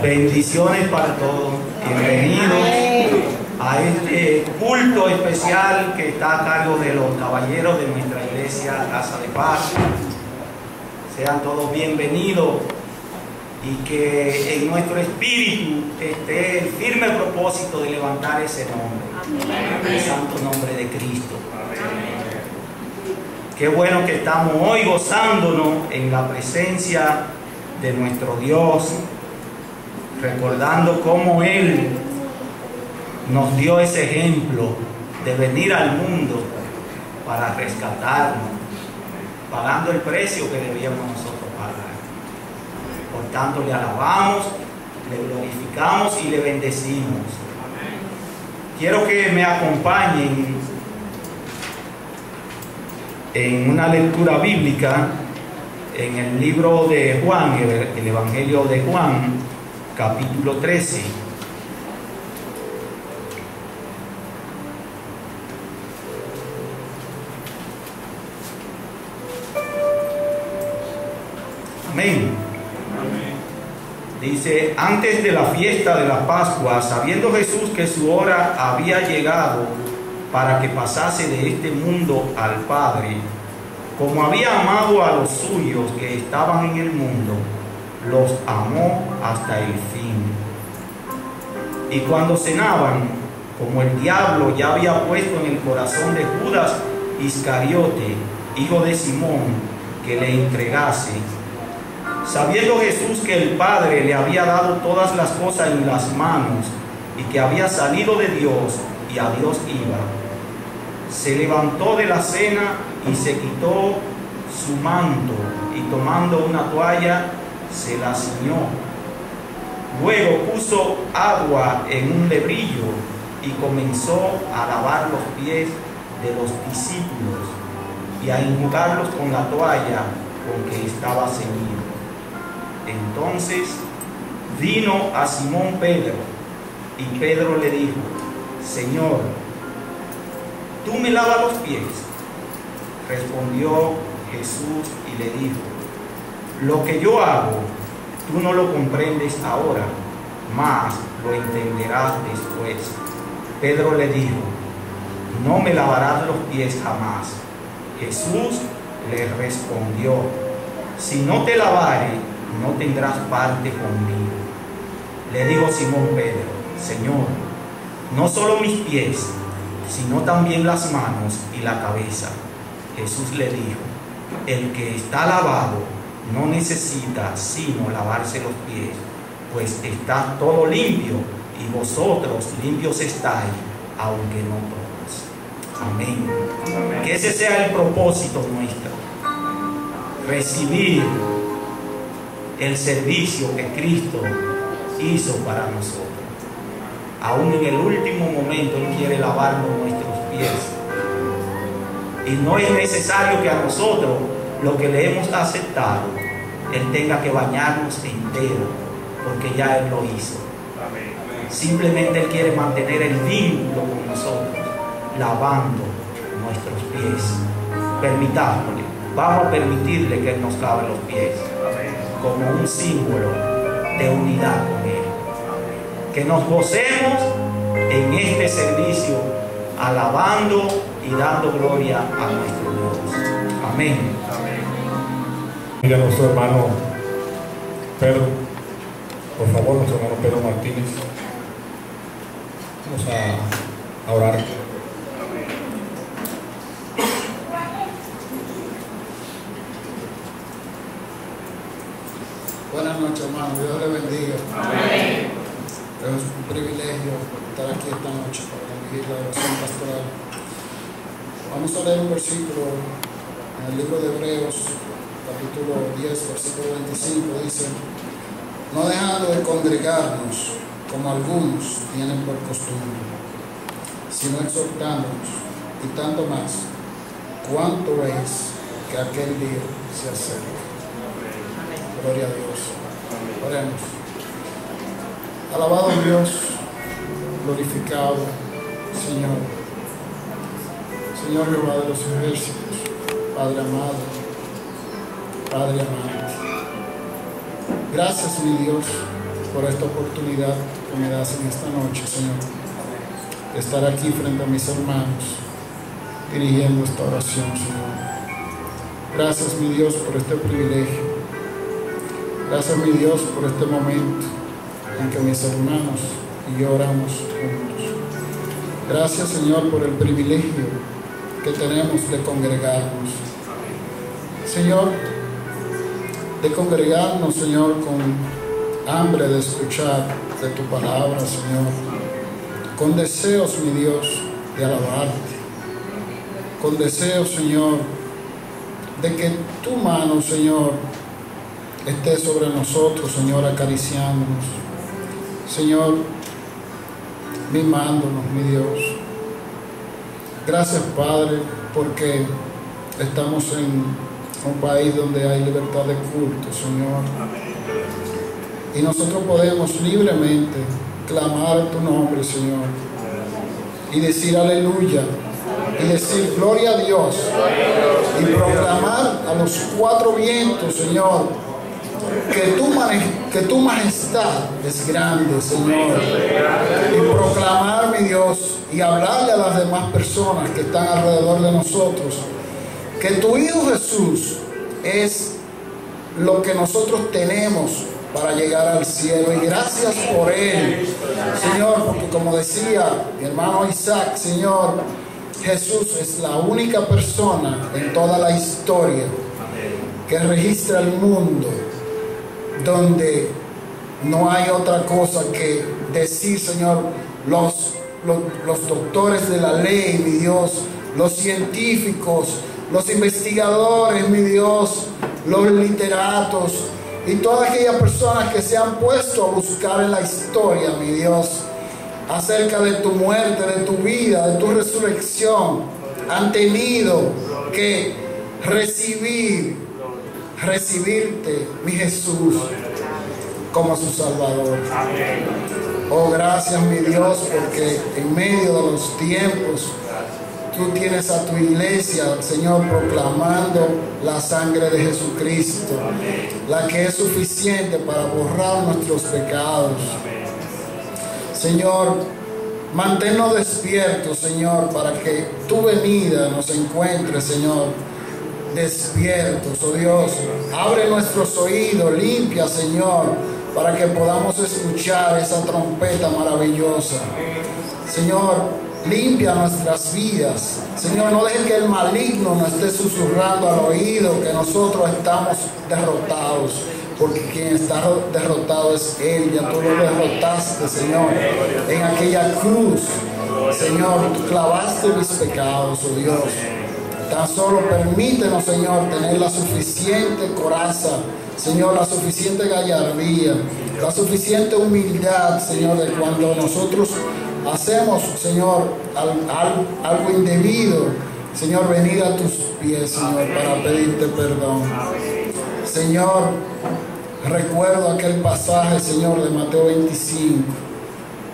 Bendiciones para todos. Bienvenidos a este culto especial que está a cargo de los caballeros de nuestra iglesia Casa de Paz. Sean todos bienvenidos y que en nuestro espíritu esté el firme propósito de levantar ese nombre, el santo nombre de Cristo. Qué bueno que estamos hoy gozándonos en la presencia de nuestro Dios, recordando cómo Él nos dio ese ejemplo de venir al mundo para rescatarnos, pagando el precio que debíamos nosotros pagar. Por tanto, le alabamos, le glorificamos y le bendecimos. Quiero que me acompañen en una lectura bíblica en el libro de Juan, el Evangelio de Juan, capítulo 13. Amén. Dice: antes de la fiesta de la Pascua, sabiendo Jesús que su hora había llegado para que pasase de este mundo al Padre, como había amado a los suyos que estaban en el mundo, los amó hasta el fin. Y cuando cenaban, como el diablo ya había puesto en el corazón de Judas Iscariote, hijo de Simón, que le entregase, sabiendo Jesús que el Padre le había dado todas las cosas en las manos y que había salido de Dios y a Dios iba, se levantó de la cena y se quitó su manto y tomando una toalla se la ciñó. Luego puso agua en un lebrillo y comenzó a lavar los pies de los discípulos y a enjugarlos con la toalla con que estaba ceñido. Entonces vino a Simón Pedro y Pedro le dijo: Señor, ¿tú me lavas los pies? Respondió Jesús y le dijo: lo que yo hago, tú no lo comprendes ahora, mas lo entenderás después. Pedro le dijo: no me lavarás los pies jamás. Jesús le respondió: si no te lavare, no tendrás parte conmigo. Le dijo Simón Pedro: Señor, no solo mis pies, sino también las manos y la cabeza. Jesús le dijo: el que está lavado no necesita sino lavarse los pies, pues está todo limpio, y vosotros limpios estáis, aunque no todos. Amén. Amén. Que ese sea el propósito nuestro, recibir el servicio que Cristo hizo para nosotros. Aún en el último momento Él quiere lavarnos nuestros pies, y no es necesario que a nosotros, lo que le hemos aceptado, Él tenga que bañarnos entero, porque ya Él lo hizo. Simplemente Él quiere mantener el vínculo con nosotros, lavando nuestros pies. Permitámosle, vamos a permitirle que Él nos lave los pies, como un símbolo de unidad con Él. Que nos gocemos en este servicio, alabando y dando gloria a nuestro Dios. Amén. Mira a nuestro hermano Pedro, por favor, nuestro hermano Pedro Martínez. Vamos a orar. Buenas noches, hermano. Dios le bendiga. Amén. Es un privilegio estar aquí esta noche para dirigir la oración pastoral. Vamos a leer un versículo en el libro de Hebreos, capítulo 10, versículo 25. Dice: no dejando de congregarnos como algunos tienen por costumbre, sino exhortándonos, y tanto más cuanto es que aquel día se acerca. Gloria a Dios. Oremos. Alabado Dios, glorificado Señor, Señor Jehová de los ejércitos, Padre amado, Padre amado. Gracias, mi Dios, por esta oportunidad que me das en esta noche, Señor, de estar aquí frente a mis hermanos, dirigiendo esta oración, Señor. Gracias, mi Dios, por este privilegio. Gracias, mi Dios, por este momento en que mis hermanos y yo oramos juntos. Gracias, Señor, por el privilegio que tenemos de congregarnos. Señor, de congregarnos, Señor, con hambre de escuchar de tu palabra, Señor, con deseos, mi Dios, de alabarte, con deseos, Señor, de que tu mano, Señor, esté sobre nosotros, Señor, acariciándonos, Señor, mimándonos, mi Dios. Gracias, Padre, porque estamos en un país donde hay libertad de culto, Señor, y nosotros podemos libremente clamar tu nombre, Señor, y decir aleluya, y decir gloria a Dios, y proclamar a los cuatro vientos, Señor, que tu majestad es grande, Señor, y proclamar, mi Dios, y hablarle a las demás personas que están alrededor de nosotros, que tu Hijo Jesús es lo que nosotros tenemos para llegar al cielo, y gracias por Él, Señor, porque como decía mi hermano Isaac, Señor, Jesús es la única persona en toda la historia que registra el mundo donde no hay otra cosa que decir, Señor, los doctores de la ley, mi Dios, los científicos, los investigadores, mi Dios, los literatos y todas aquellas personas que se han puesto a buscar en la historia, mi Dios, acerca de tu muerte, de tu vida, de tu resurrección, han tenido que recibirte, mi Jesús, como su Salvador. Oh, gracias, mi Dios, porque en medio de los tiempos tú tienes a tu iglesia, Señor, proclamando la sangre de Jesucristo, la que es suficiente para borrar nuestros pecados. Señor, manténnos despiertos, Señor, para que tu venida nos encuentre, Señor, despiertos, oh Dios. Abre nuestros oídos, limpia, Señor, para que podamos escuchar esa trompeta maravillosa. Señor, limpia nuestras vidas. Señor, no dejes que el maligno nos esté susurrando al oído que nosotros estamos derrotados, porque quien está derrotado es Él. Ya tú lo derrotaste, Señor, en aquella cruz. Señor, tú clavaste mis pecados, oh Dios. Tan solo permítenos, Señor, tener la suficiente coraza, Señor, la suficiente gallardía, la suficiente humildad, Señor, de cuando nosotros hacemos, Señor, algo indebido, Señor, venir a tus pies, Señor, para pedirte perdón. Señor, recuerdo aquel pasaje, Señor, de Mateo 25,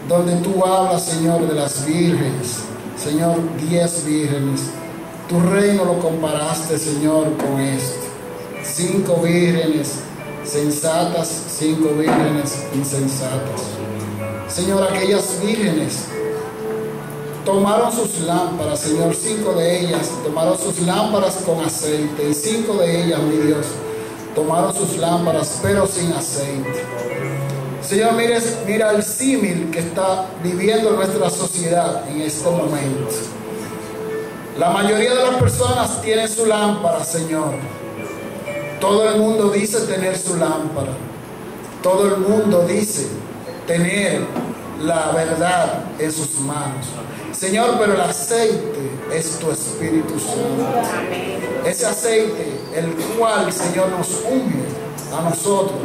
donde tú hablas, Señor, de las vírgenes, Señor, 10 vírgenes. Tu reino lo comparaste, Señor, con esto: 5 vírgenes sensatas, 5 vírgenes insensatas. Señor, aquellas vírgenes tomaron sus lámparas, Señor, 5 de ellas tomaron sus lámparas con aceite, y 5 de ellas, mi Dios, tomaron sus lámparas pero sin aceite. Señor, mira el símil que está viviendo nuestra sociedad en este momento. La mayoría de las personas tienen su lámpara, Señor. Todo el mundo dice tener su lámpara. Todo el mundo dice tener la verdad en sus manos. Señor, pero el aceite es tu Espíritu Santo. Ese aceite, el cual, Señor, nos unge a nosotros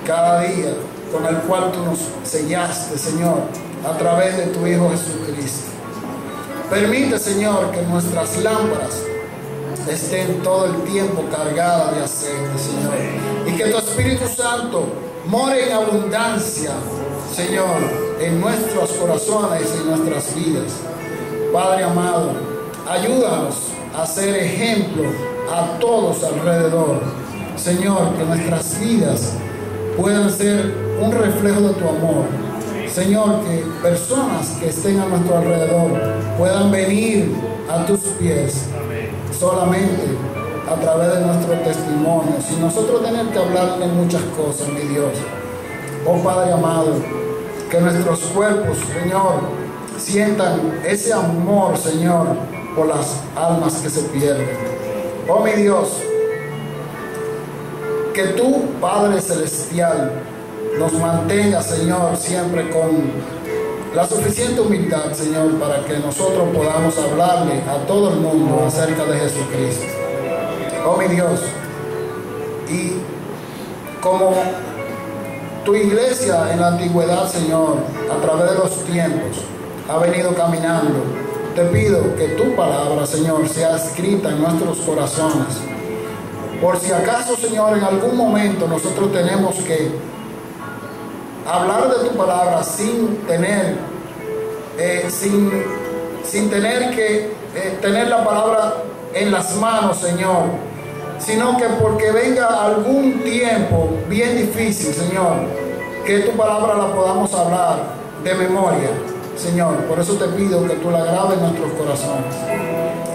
cada día, con el cual tú nos sellaste, Señor, a través de tu Hijo Jesucristo. Permite, Señor, que nuestras lámparas estén todo el tiempo cargadas de aceite, Señor, y que tu Espíritu Santo more en abundancia, Señor, en nuestros corazones y en nuestras vidas. Padre amado, ayúdanos a ser ejemplo a todos alrededor, Señor, que nuestras vidas puedan ser un reflejo de tu amor. Señor, que personas que estén a nuestro alrededor puedan venir a tus pies solamente a través de nuestro testimonio, sin nosotros tener que hablarle muchas cosas, mi Dios. Oh Padre amado, que nuestros cuerpos, Señor, sientan ese amor, Señor, por las almas que se pierden. Oh mi Dios, que tú, Padre Celestial, nos mantenga, Señor, siempre con la suficiente humildad, Señor, para que nosotros podamos hablarle a todo el mundo acerca de Jesucristo. Oh mi Dios, y como tu iglesia en la antigüedad, Señor, a través de los tiempos, ha venido caminando, te pido que tu palabra, Señor, sea escrita en nuestros corazones. Por si acaso, Señor, en algún momento nosotros tenemos que hablar de tu palabra sin tener que tener la palabra en las manos, Señor, sino que porque venga algún tiempo bien difícil, Señor, que tu palabra la podamos hablar de memoria, Señor. Por eso te pido que tú la grabes en nuestros corazones.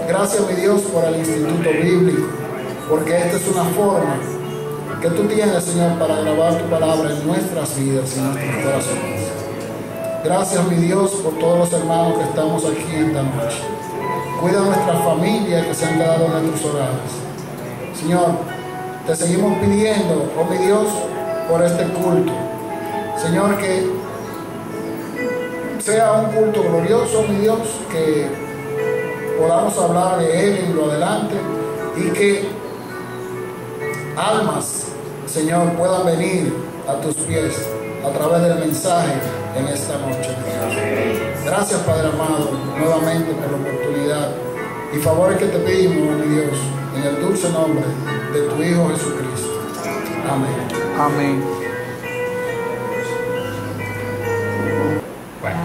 Gracias, mi Dios, por el Instituto Bíblico, porque esta es una forma que tú tienes, Señor, para grabar tu palabra en nuestras vidas y en nuestros corazones. Gracias, mi Dios, por todos los hermanos que estamos aquí esta noche. Cuida a nuestras familias que se han quedado en nuestros hogares. Señor, te seguimos pidiendo, oh mi Dios, por este culto. Señor, que sea un culto glorioso, mi Dios, que podamos hablar de él en lo adelante y que almas, Señor, puedan venir a tus pies a través del mensaje en esta noche. Gracias, Padre amado, nuevamente por la oportunidad y favores que te pedimos, mi Dios, en el dulce nombre de tu Hijo Jesucristo. Amén. Amén. Bueno,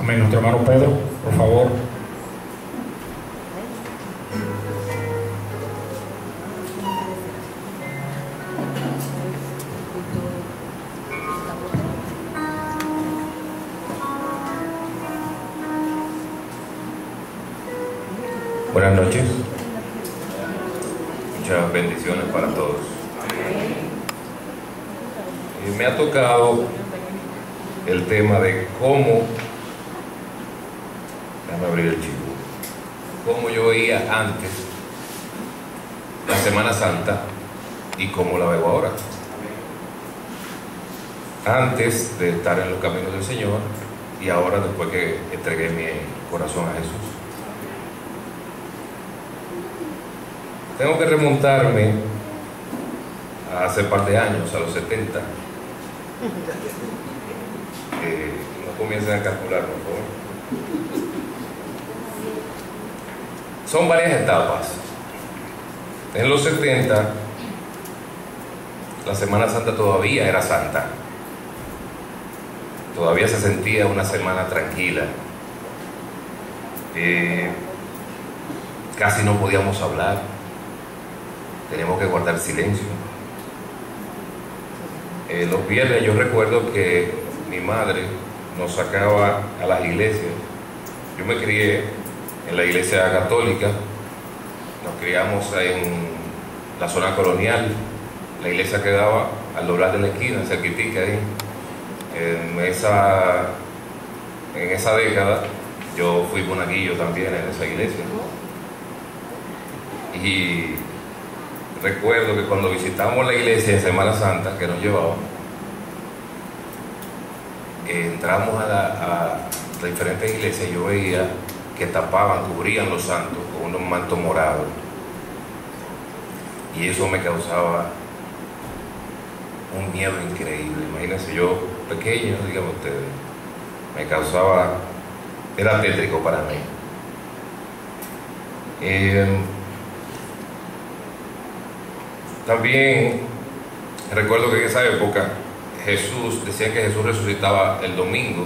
amén. Nuestro hermano Pedro, por favor. Buenas noches, muchas bendiciones para todos. Me ha tocado el tema de cómo, déjame abrir el chivo, cómo yo veía antes la Semana Santa y cómo la veo ahora. Antes de estar en los caminos del Señor y ahora después que entregué mi corazón a Jesús. Tengo que remontarme a hace par de años, a los 70. No comiencen a calcular, por favor. Son varias etapas. En los 70, la Semana Santa todavía era santa. Todavía se sentía una semana tranquila. Casi no podíamos hablar. Teníamos que guardar silencio. Los viernes yo recuerdo que mi madre nos sacaba a las iglesias. Yo me crié en la iglesia católica, nos criamos en la zona colonial. La iglesia quedaba al doblar de la esquina, cerquitica ahí. En esa década yo fui monaguillo también en esa iglesia. Y recuerdo que cuando visitamos la iglesia en Semana Santa que nos llevaban, entramos a las diferentes iglesias y yo veía que tapaban, cubrían los santos con unos mantos morados. Y eso me causaba un miedo increíble. Imagínense, yo pequeño, díganme ustedes, me causaba, era tétrico para mí. También recuerdo que en esa época decían que Jesús resucitaba el domingo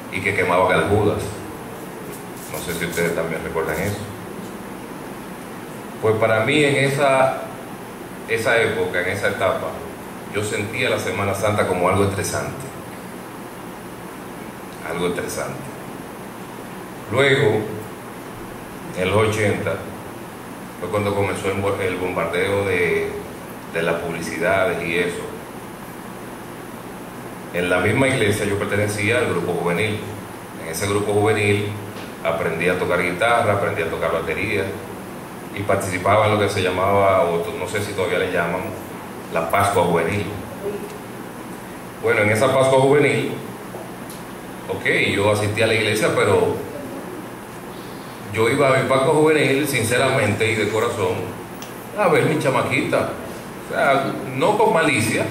y que quemaba galgudas. No sé si ustedes también recuerdan eso. Pues para mí en esa época, en esa etapa, yo sentía la Semana Santa como algo estresante. Algo estresante. Luego, en los 80, fue cuando comenzó el bombardeo de las publicidades y eso. En la misma iglesia yo pertenecía al grupo juvenil. En ese grupo juvenil aprendí a tocar guitarra, aprendí a tocar batería y participaba en lo que se llamaba, o no sé si todavía le llaman, la Pascua Juvenil. Bueno, en esa Pascua Juvenil, ok, yo asistí a la iglesia, pero yo iba a mi Pascua Juvenil sinceramente y de corazón a ver mi chamaquita. O sea, no con malicia,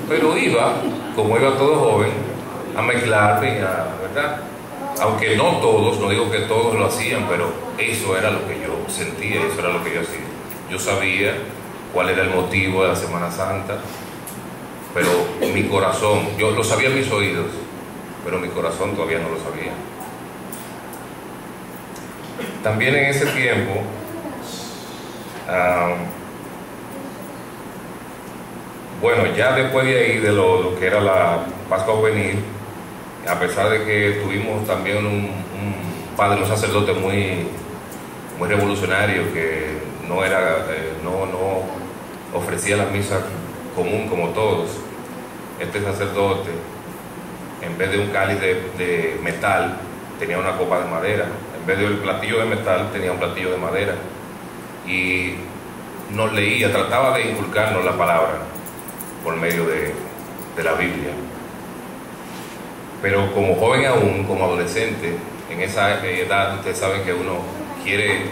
pero iba, como iba todo joven, a mezclarme, ¿verdad? Aunque no todos, no digo que todos lo hacían, pero eso era lo que yo sentía, eso era lo que yo hacía. Yo sabía cuál era el motivo de la Semana Santa, pero mi corazón, yo lo sabía en mis oídos, pero mi corazón todavía no lo sabía. También en ese tiempo, bueno, ya después de ahí, de lo que era la Pascua Juvenil, a pesar de que tuvimos también un padre, un sacerdote muy revolucionario, que no ofrecía la misa común como todos. Este sacerdote, en vez de un cáliz de metal, tenía una copa de madera. En vez del platillo de metal, tenía un platillo de madera. Y nos leía, trataba de inculcarnos la palabra por medio de la Biblia. Pero como joven aún, como adolescente, en esa edad, ustedes saben que uno quiere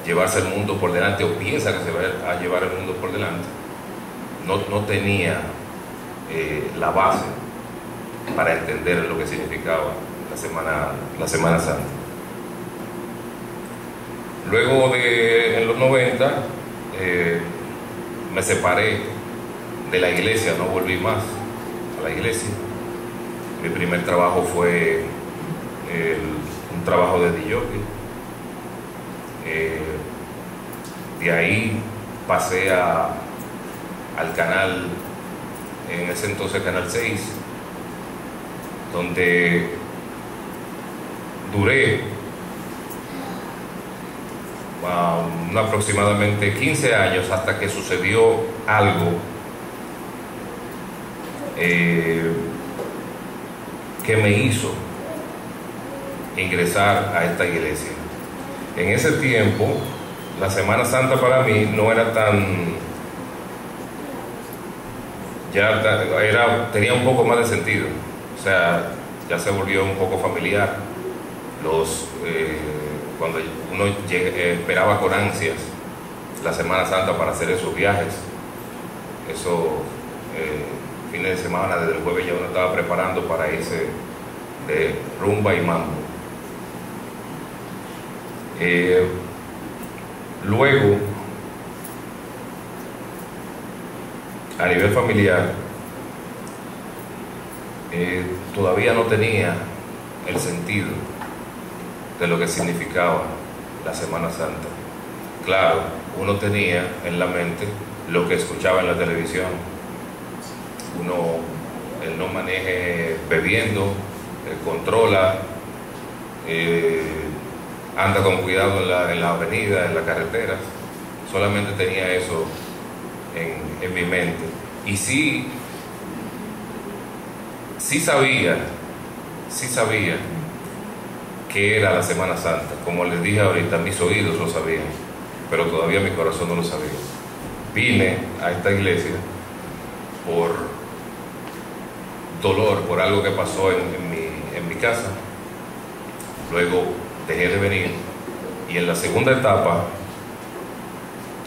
llevarse el mundo por delante, o piensa que se va a llevar el mundo por delante. No tenía la base para entender lo que significaba la Semana Santa. Luego en los 90, me separé de la iglesia, no volví más a la iglesia. Mi primer trabajo fue un trabajo de DJ. De ahí pasé al canal, en ese entonces Canal 6, donde duré aproximadamente 15 años hasta que sucedió algo que me hizo ingresar a esta iglesia. En ese tiempo, la Semana Santa para mí no era tenía un poco más de sentido. O sea, ya se volvió un poco familiar. Cuando uno esperaba con ansias la Semana Santa para hacer esos viajes, esos fines de semana, desde el jueves ya uno estaba preparando para irse de rumba y mambo. Luego, a nivel familiar, todavía no tenía el sentido de lo que significaba la Semana Santa. Claro, uno tenía en la mente lo que escuchaba en la televisión. Él no maneje bebiendo, controla, anda con cuidado en la avenida, en la carretera. Solamente tenía eso en mi mente. Y sí sabía que era la Semana Santa. Como les dije ahorita, mis oídos lo sabían, pero todavía mi corazón no lo sabía. Vine a esta iglesia por dolor, por algo que pasó en mi casa. Luego dejé de venir, y en la segunda etapa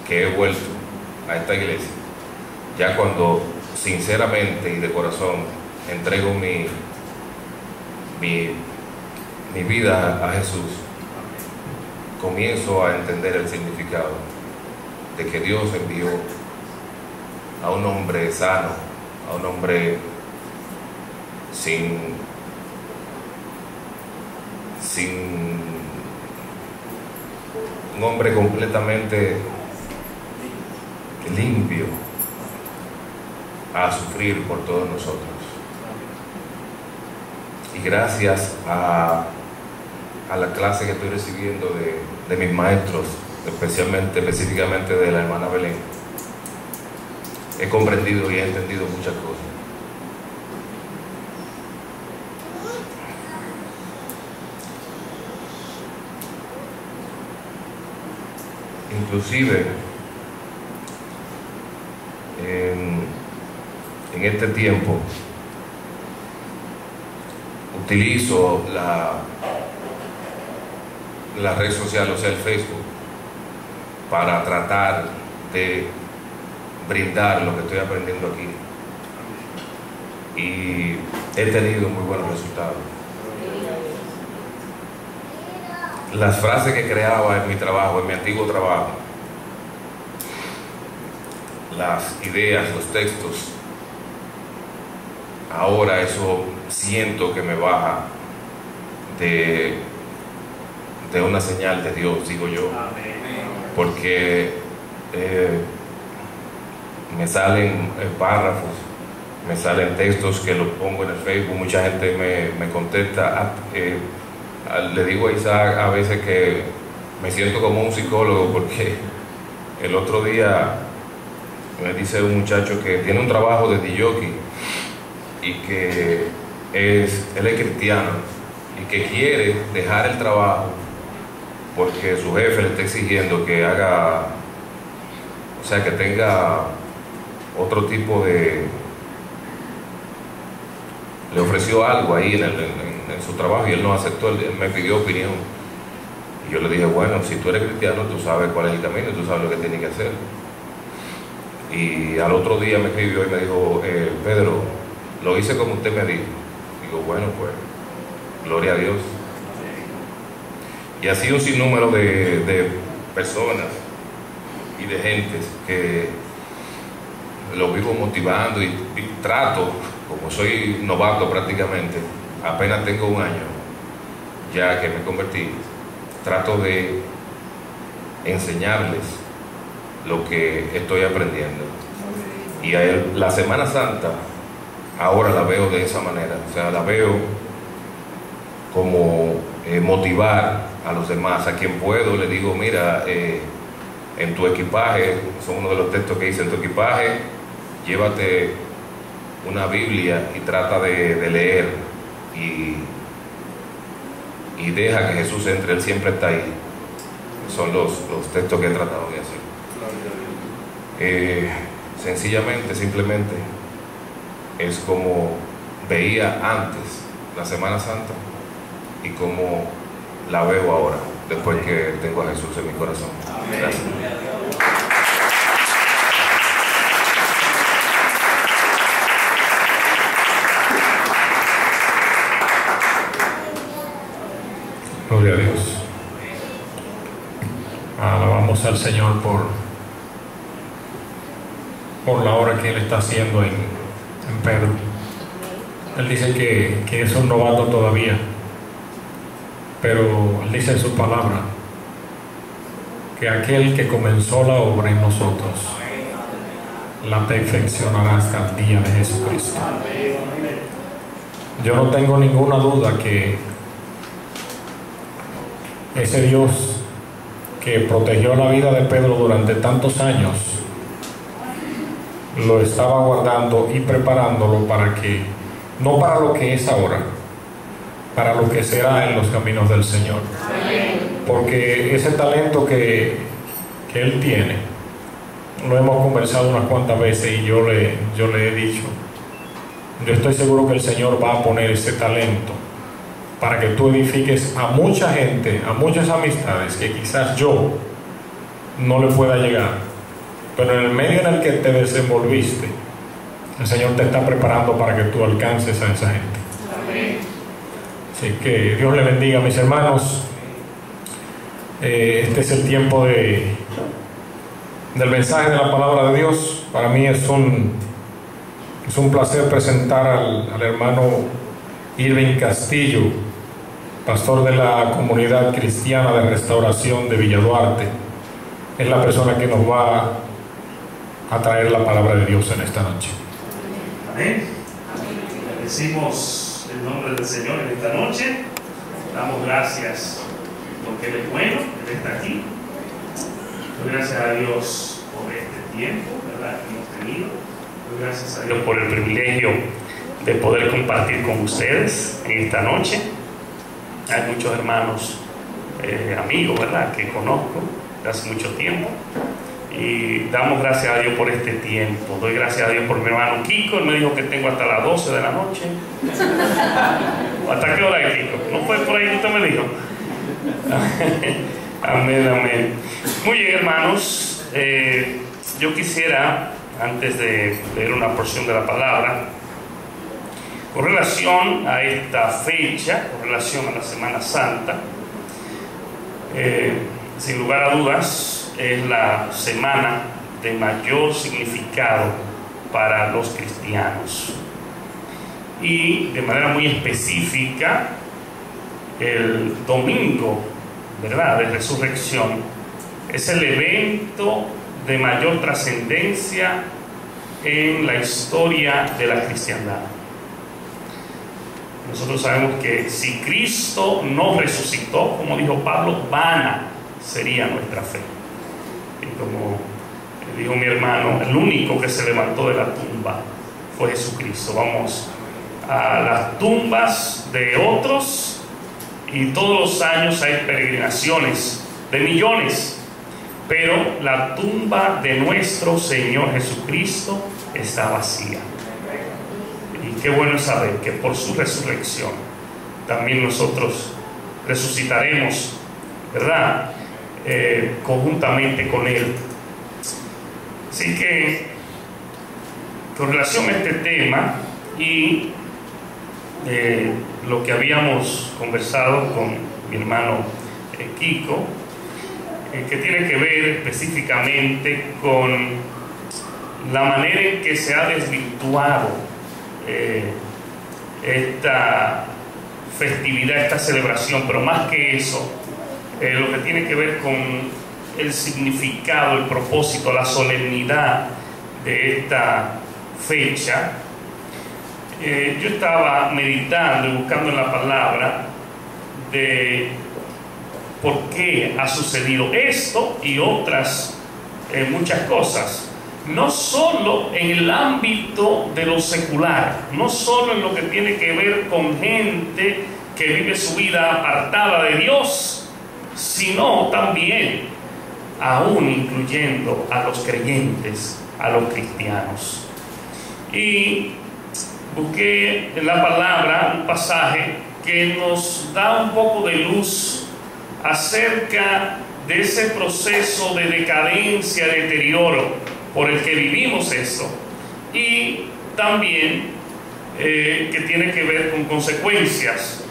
que he vuelto a esta iglesia, ya cuando sinceramente y de corazón entrego mi vida a Jesús, comienzo a entender el significado de que Dios envió a un hombre sano, a un hombre un hombre completamente limpio, a sufrir por todos nosotros. Y gracias a la clase que estoy recibiendo de mis maestros, específicamente de la hermana Belén, he comprendido y he entendido muchas cosas. Inclusive en este tiempo utilizo la red social, o sea el Facebook, para tratar de brindar lo que estoy aprendiendo aquí, y he tenido muy buenos resultados. Las frases que creaba en mi trabajo, en mi antiguo trabajo, las ideas, los textos, ahora eso siento que me baja de una señal de Dios, digo yo, porque me salen párrafos, me salen textos que los pongo en el Facebook, mucha gente me contesta. Le digo a Isaac a veces que me siento como un psicólogo, porque el otro día me dice un muchacho que tiene un trabajo de DJ y que él es cristiano y que quiere dejar el trabajo porque su jefe le está exigiendo que haga, o sea, que tenga otro tipo de... Le ofreció algo ahí en su trabajo y él no aceptó, él me pidió opinión. Y yo le dije, bueno, si tú eres cristiano, tú sabes cuál es el camino, tú sabes lo que tienes que hacer. Y al otro día me escribió y me dijo, Pedro, lo hice como usted me dijo. Digo, bueno, pues, gloria a Dios. Y así un sinnúmero de personas y de gentes que lo vivo motivando y trato, como soy novato prácticamente, apenas tengo un año ya que me convertí, trato de enseñarles lo que estoy aprendiendo. Y la Semana Santa ahora la veo de esa manera, o sea, la veo como motivar a los demás. A quien puedo le digo, mira, en tu equipaje, son uno de los textos que dice, en tu equipaje llévate una Biblia y trata de leer y deja que Jesús entre, Él siempre está ahí. Son los textos que he tratado de hacer. Sencillamente, simplemente es como veía antes la Semana Santa y como la veo ahora, después que tengo a Jesús en mi corazón. Gracias. Gloria a Dios. Alabamos al Señor por la obra que Él está haciendo en Pedro. Él dice que es un novato todavía, pero Él dice en su palabra que aquel que comenzó la obra en nosotros la perfeccionará hasta el día de Jesucristo. Yo no tengo ninguna duda que ese Dios que protegió la vida de Pedro durante tantos años lo estaba guardando y preparándolo para que, no para lo que es ahora, para lo que será en los caminos del Señor. Porque ese talento que Él tiene, lo hemos conversado unas cuantas veces y yo le he dicho, yo estoy seguro que el Señor va a poner ese talento para que tú edifiques a mucha gente, a muchas amistades que quizás yo no le pueda llegar, pero en el medio en el que te desenvolviste, el Señor te está preparando para que tú alcances a esa gente. Amén. Así que Dios le bendiga, mis hermanos. Este es el tiempo del mensaje de la palabra de Dios. Para mí es un placer presentar al hermano Irving Castillo, pastor de la comunidad cristiana de restauración de Villa Duarte. Es la persona que nos va a traer la palabra de Dios en esta noche. Amén. Bendecimos el nombre del Señor en esta noche. Damos gracias porque Él es bueno, Él está aquí. Doy gracias a Dios por este tiempo, ¿verdad?, que hemos tenido. Doy gracias a Dios por el privilegio de poder compartir con ustedes en esta noche. Hay muchos hermanos, amigos, ¿verdad?, que conozco de hace mucho tiempo. Y damos gracias a Dios por este tiempo. Doy gracias a Dios por mi hermano Kiko. Él me dijo que tengo hasta las 12 de la noche. ¿Hasta qué hora es, Kiko? ¿No fue por ahí que usted me dijo? Amén, amén. Muy bien, hermanos. Yo quisiera, antes de leer una porción de la palabra, con relación a esta fecha, con relación a la Semana Santa, sin lugar a dudas, es la semana de mayor significado para los cristianos. Y de manera muy específica, el domingo, ¿verdad?, de resurrección, es el evento de mayor trascendencia en la historia de la cristiandad. Nosotros sabemos que si Cristo no resucitó, como dijo Pablo, vana sería nuestra fe. Y como dijo mi hermano, el único que se levantó de la tumba fue Jesucristo. Vamos a las tumbas de otros y todos los años hay peregrinaciones de millones, pero la tumba de nuestro Señor Jesucristo está vacía. Y qué bueno es saber que por su resurrección también nosotros resucitaremos, ¿verdad?, conjuntamente con Él. Así que, con relación a este tema y lo que habíamos conversado con mi hermano Kiko, que tiene que ver específicamente con la manera en que se ha desvirtuado esta festividad, esta celebración, pero más que eso, lo que tiene que ver con el significado, el propósito, la solemnidad de esta fecha. Yo estaba meditando y buscando en la palabra de por qué ha sucedido esto y otras muchas cosas, no solo en el ámbito de lo secular, no solo en lo que tiene que ver con gente que vive su vida apartada de Dios, sino también aún incluyendo a los creyentes, a los cristianos. Y busqué en la palabra un pasaje que nos da un poco de luz acerca de ese proceso de decadencia, de deterioro por el que vivimos esto, y también que tiene que ver con consecuencias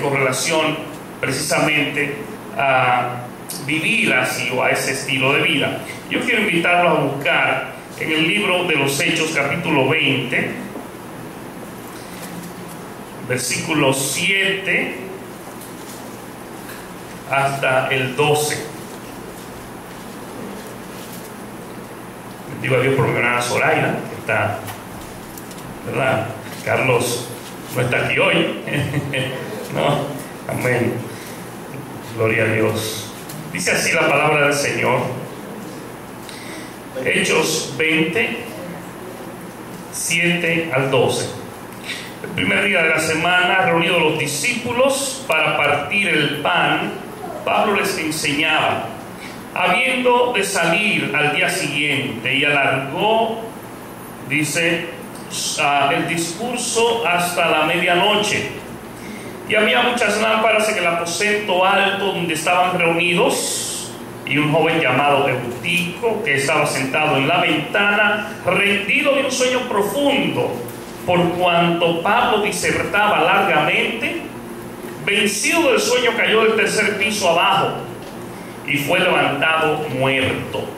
con relación precisamente a vivir así o a ese estilo de vida. Yo quiero invitarlos a buscar en el libro de los Hechos, capítulo 20, versículo 7 hasta el 12. Bendigo a Dios por mi hermana Zoraida, que está, ¿verdad? Carlos no está aquí hoy. No, amén. Gloria a Dios. Dice así la palabra del Señor. Hechos 20, 7 al 12. El primer día de la semana, reunidos los discípulos para partir el pan, Pablo les enseñaba, habiendo de salir al día siguiente, y alargó, dice, el discurso hasta la medianoche. Y había muchas lámparas en el aposento alto donde estaban reunidos, y un joven llamado Eutico, que estaba sentado en la ventana, rendido de un sueño profundo, por cuanto Pablo disertaba largamente, vencido del sueño, cayó del tercer piso abajo y fue levantado muerto.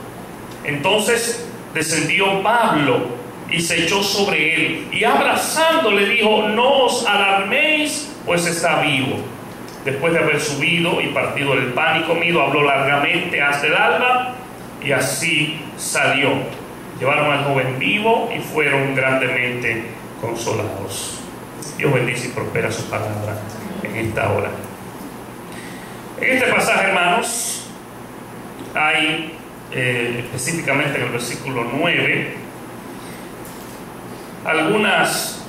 Entonces descendió Pablo y se echó sobre él, y abrazándole dijo: no os alarméis, pues está vivo. Después de haber subido y partido el pan y comido, habló largamente hasta el alba, y así salió. Llevaron al joven vivo y fueron grandemente consolados. Dios bendice y prospera su palabra en esta hora. En este pasaje, hermanos, hay específicamente en el versículo 9 algunas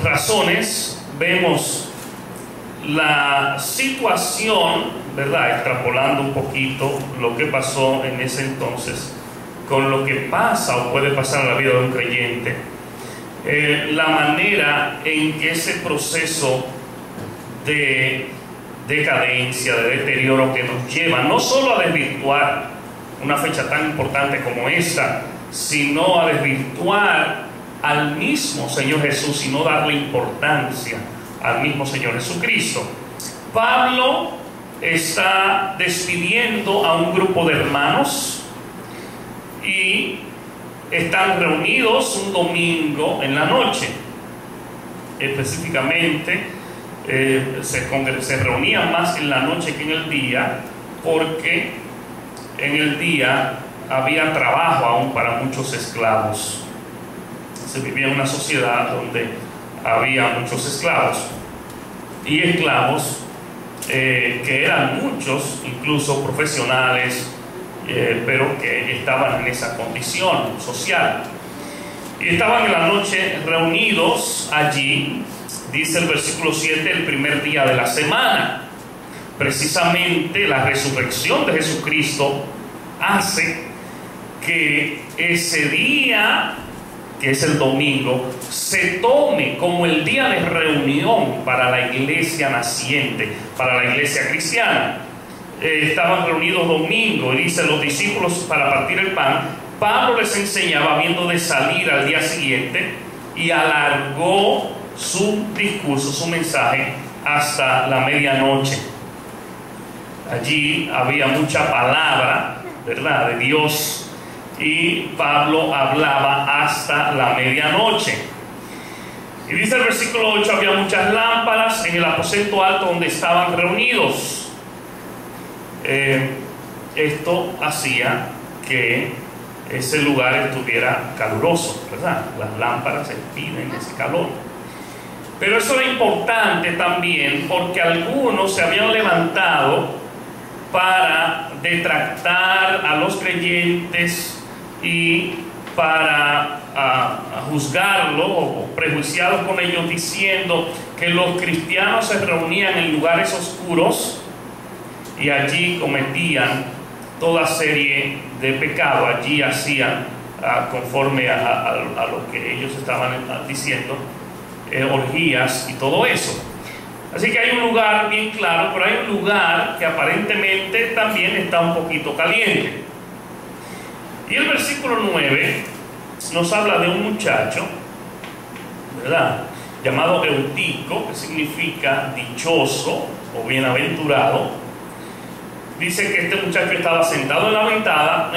razones. Vemos la situación, ¿verdad?, extrapolando un poquito lo que pasó en ese entonces con lo que pasa o puede pasar en la vida de un creyente, la manera en que ese proceso de decadencia, de deterioro que nos lleva no solo a desvirtuar una fecha tan importante como esta, sino a desvirtuar al mismo Señor Jesús y no darle importancia al mismo Señor Jesucristo. Pablo está despidiendo a un grupo de hermanos y están reunidos un domingo en la noche. Específicamente se reunían más en la noche que en el día, porque en el día había trabajo aún para muchos esclavos. Se vivía en una sociedad donde había muchos esclavos y esclavos que eran muchos, incluso profesionales, pero que estaban en esa condición social. Y estaban en la noche reunidos allí, dice el versículo 7, el primer día de la semana. Precisamente la resurrección de Jesucristo hace que ese día, que es el domingo, se tome como el día de reunión para la iglesia naciente, para la iglesia cristiana. Estaban reunidos domingo, y dice, los discípulos para partir el pan. Pablo les enseñaba habiendo de salir al día siguiente, y alargó su discurso, su mensaje, hasta la medianoche. Allí había mucha palabra, ¿verdad?, de Dios, y Pablo hablaba hasta la medianoche. Y dice el versículo 8, había muchas lámparas en el aposento alto donde estaban reunidos. Esto hacía que ese lugar estuviera caluroso, ¿verdad? Las lámparas expiden ese calor. Pero eso era importante también porque algunos se habían levantado para detractar a los creyentes y para juzgarlo o prejuiciarlos con ellos, diciendo que los cristianos se reunían en lugares oscuros y allí cometían toda serie de pecados. Allí hacían, conforme a lo que ellos estaban diciendo, orgías y todo eso. Así que hay un lugar bien claro, pero hay un lugar que aparentemente también está un poquito caliente. Y el versículo 9 nos habla de un muchacho, ¿verdad?, llamado Eutico, que significa dichoso o bienaventurado. Dice que este muchacho estaba sentado en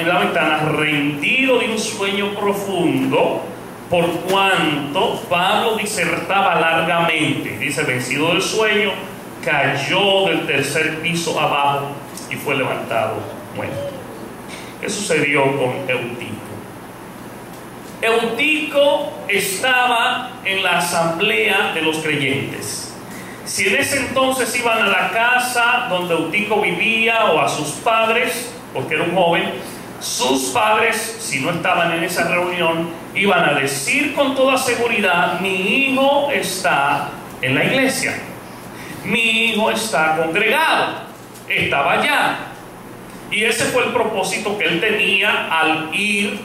la ventana, rendido de un sueño profundo, por cuanto Pablo disertaba largamente. Dice, vencido del sueño, cayó del tercer piso abajo y fue levantado muerto. ¿Qué sucedió con Eutico? Eutico estaba en la asamblea de los creyentes. Si en ese entonces iban a la casa donde Eutico vivía o a sus padres, porque era un joven, sus padres, si no estaban en esa reunión, iban a decir con toda seguridad: mi hijo está en la iglesia, mi hijo está congregado, estaba allá. Y ese fue el propósito que él tenía al ir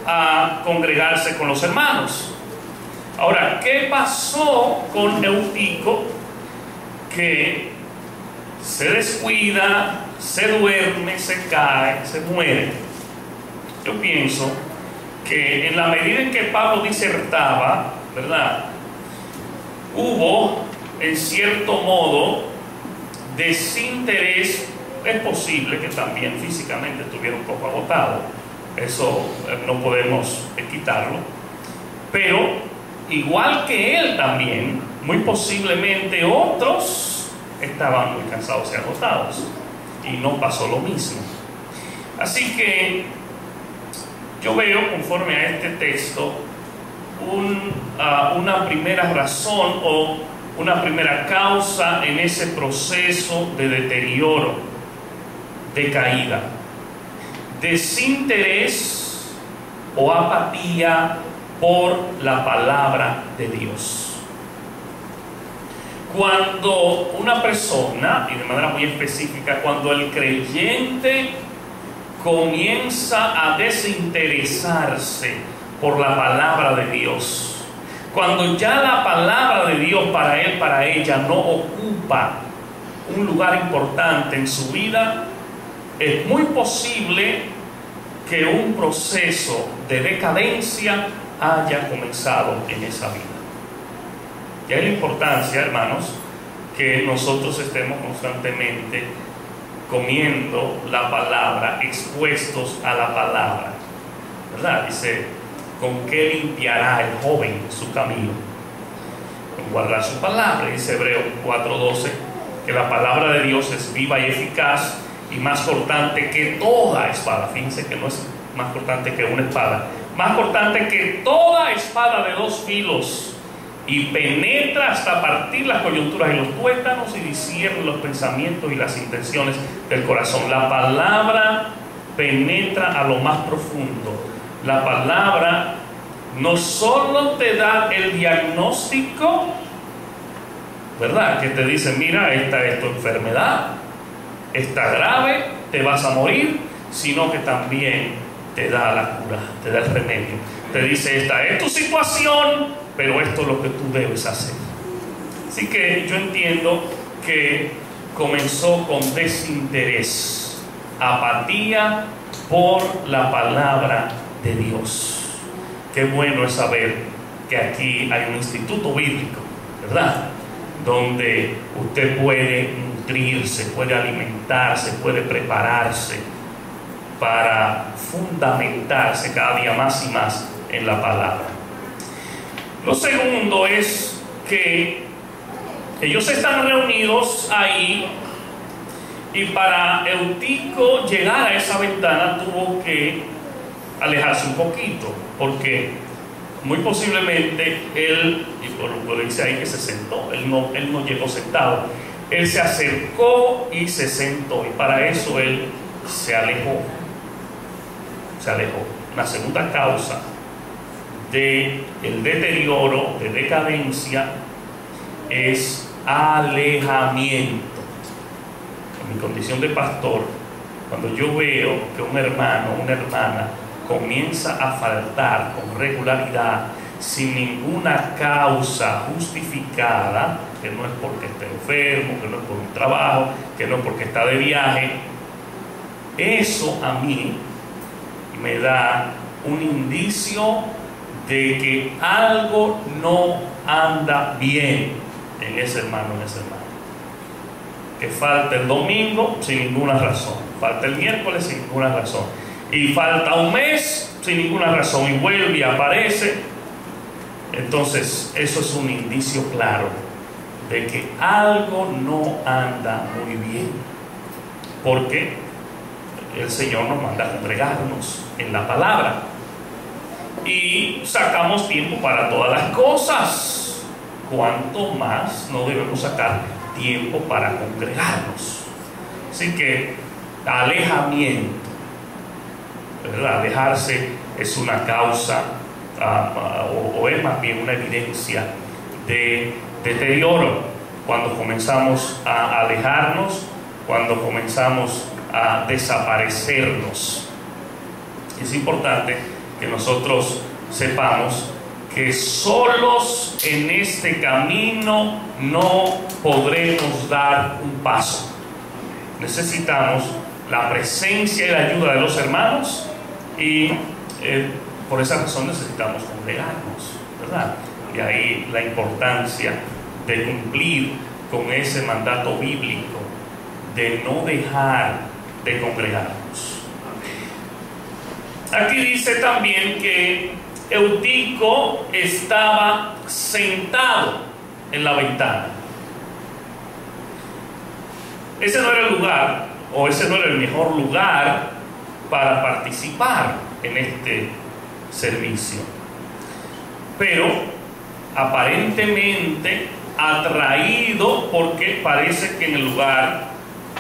a congregarse con los hermanos. Ahora, ¿qué pasó con Eutico? Que se descuida, se duerme, se cae, se muere. Yo pienso que en la medida en que Pablo disertaba, ¿verdad?, hubo en cierto modo desinterés. Es posible que también físicamente estuviera un poco agotado, eso no podemos quitarlo, pero igual que él también, muy posiblemente otros estaban muy cansados y agotados, y no pasó lo mismo. Así que yo veo, conforme a este texto, un una primera razón o una primera causa en ese proceso de deterioro, de caída. Desinterés o apatía por la palabra de Dios. Cuando una persona, y de manera muy específica, cuando el creyente comienza a desinteresarse por la palabra de Dios, cuando ya la palabra de Dios para él, para ella, no ocupa un lugar importante en su vida, es muy posible que un proceso de decadencia haya comenzado en esa vida. Y hay la importancia, hermanos, que nosotros estemos constantemente comiendo la palabra, expuestos a la palabra, ¿verdad? Dice, ¿con qué limpiará el joven su camino? Con guardar su palabra. Dice Hebreos 4:12, que la palabra de Dios es viva y eficaz y más cortante que toda espada. Fíjense que no es más cortante que una espada, más cortante que toda espada de dos filos, y penetra hasta partir las coyunturas y los tuétanos y discierne los pensamientos y las intenciones del corazón. La palabra penetra a lo más profundo. La palabra no solo te da el diagnóstico, ¿verdad? Que te dice, mira, esta es tu enfermedad, está grave, te vas a morir, sino que también te da la cura, te da el remedio. Te dice, esta es tu situación, pero esto es lo que tú debes hacer. Así que yo entiendo que comenzó con desinterés, apatía por la palabra de Dios. Qué bueno es saber que aquí hay un instituto bíblico, ¿verdad? Donde usted puede nutrirse, puede alimentarse, puede prepararse para fundamentarse cada día más y más en la palabra. Lo segundo es que ellos están reunidos ahí, y para Eutico llegar a esa ventana tuvo que alejarse un poquito, porque muy posiblemente él, y por lo que dice ahí que se sentó, él no llegó sentado, él se acercó y se sentó, y para eso él se alejó. Una segunda causa del deterioro, de decadencia, es alejamiento. En mi condición de pastor, cuando yo veo que un hermano o una hermana comienza a faltar con regularidad, sin ninguna causa justificada, que no es porque esté enfermo, que no es por un trabajo, que no es porque está de viaje, eso a mí me da un indicio de que algo no anda bien en ese hermano, en esa hermana. Que falta el domingo sin ninguna razón, falta el miércoles sin ninguna razón, y falta un mes sin ninguna razón, y vuelve y aparece. Entonces eso es un indicio claro de que algo no anda muy bien, porque el Señor nos manda a congregarnos en la palabra y sacamos tiempo para todas las cosas. ¿Cuánto más no debemos sacar tiempo para congregarnos? Así que alejamiento, ¿verdad? Alejarse es una causa o es más bien una evidencia de deterioro. Cuando comenzamos a alejarnos, cuando comenzamos a desaparecernos. Es importante que nosotros sepamos que solos en este camino no podremos dar un paso. Necesitamos la presencia y la ayuda de los hermanos, y por esa razón necesitamos congregarnos, ¿verdad? Y ahí la importancia de cumplir con ese mandato bíblico de no dejar de congregarnos. Aquí dice también que Eutico estaba sentado en la ventana. Ese no era el lugar, o ese no era el mejor lugar para participar en este servicio. Pero aparentemente atraído, porque parece que en el lugar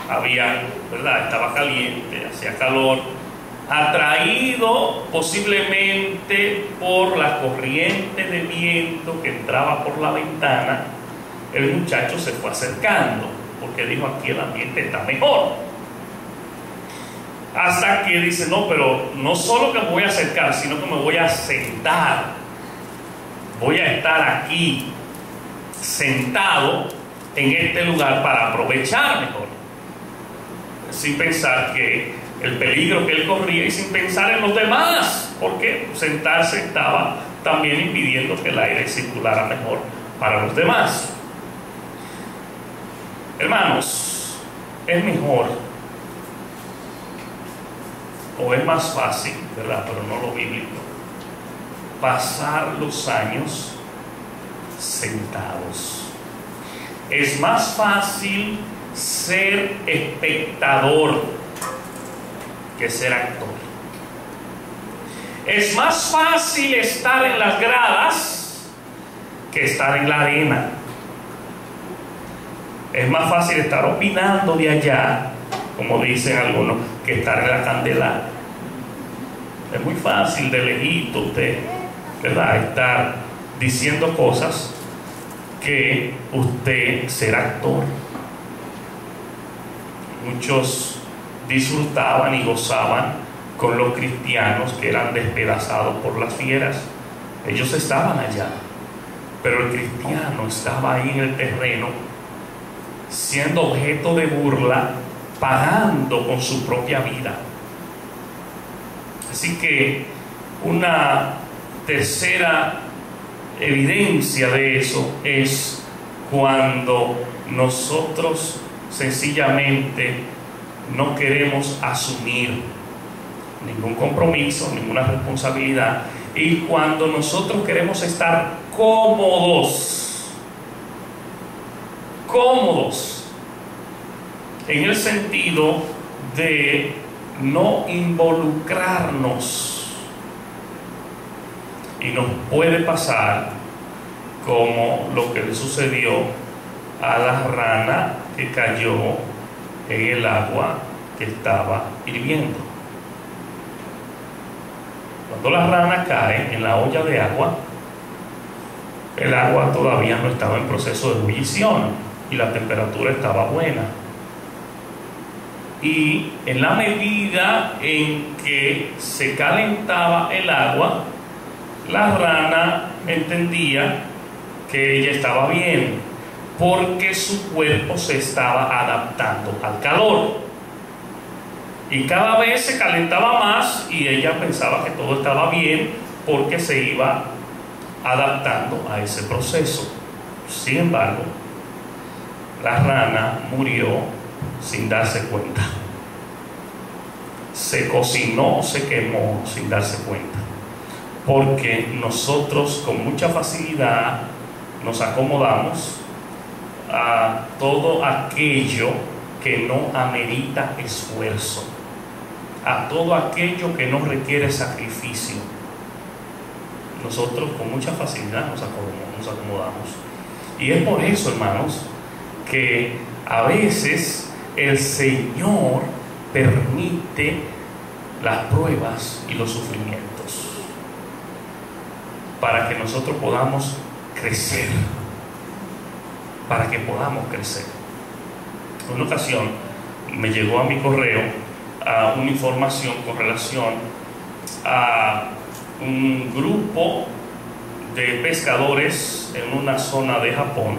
había, ¿verdad?, estaba caliente, hacía calor, atraído posiblemente por la corriente de viento que entraba por la ventana, el muchacho se fue acercando, porque dijo, aquí el ambiente está mejor. Hasta que dice, no, pero no solo que me voy a acercar, sino que me voy a sentar. Voy a estar aquí, sentado en este lugar para aprovechar mejor. Sin pensar que el peligro que él corría y sin pensar en los demás, porque sentarse estaba también impidiendo que el aire circulara mejor para los demás. Hermanos, es mejor o es más fácil, ¿verdad?, pero no lo bíblico, pasar los años sentados. Es más fácil ser espectador que ser actor. Es más fácil estar en las gradas que estar en la arena. Es más fácil estar opinando de allá, como dicen algunos, que estar en la candela. Es muy fácil de lejito usted, ¿verdad?, estar diciendo cosas que usted ser actor. Muchos disfrutaban y gozaban con los cristianos que eran despedazados por las fieras. Ellos estaban allá, pero el cristiano estaba ahí en el terreno, siendo objeto de burla, pagando con su propia vida. Así que una tercera evidencia de eso es cuando nosotros sencillamente no queremos asumir ningún compromiso, ninguna responsabilidad, y cuando nosotros queremos estar cómodos en el sentido de no involucrarnos. Y nos puede pasar como lo que le sucedió a la rana que cayó en el agua que estaba hirviendo. Cuando la rana cae en la olla de agua, el agua todavía no estaba en proceso de ebullición y la temperatura estaba buena. Y en la medida en que se calentaba el agua, la rana entendía que ella estaba bien, porque su cuerpo se estaba adaptando al calor. Y cada vez se calentaba más y ella pensaba que todo estaba bien porque se iba adaptando a ese proceso. Sin embargo, la rana murió sin darse cuenta. Se cocinó, se quemó sin darse cuenta. Porque nosotros con mucha facilidad nos acomodamos a todo aquello que no amerita esfuerzo, a todo aquello que no requiere sacrificio. Nosotros con mucha facilidad nos acomodamos. Y es por eso, hermanos, que a veces el Señor permite las pruebas y los sufrimientos para que nosotros podamos crecer, para que podamos crecer. En una ocasión me llegó a mi correo una información con relación a un grupo de pescadores en una zona de Japón.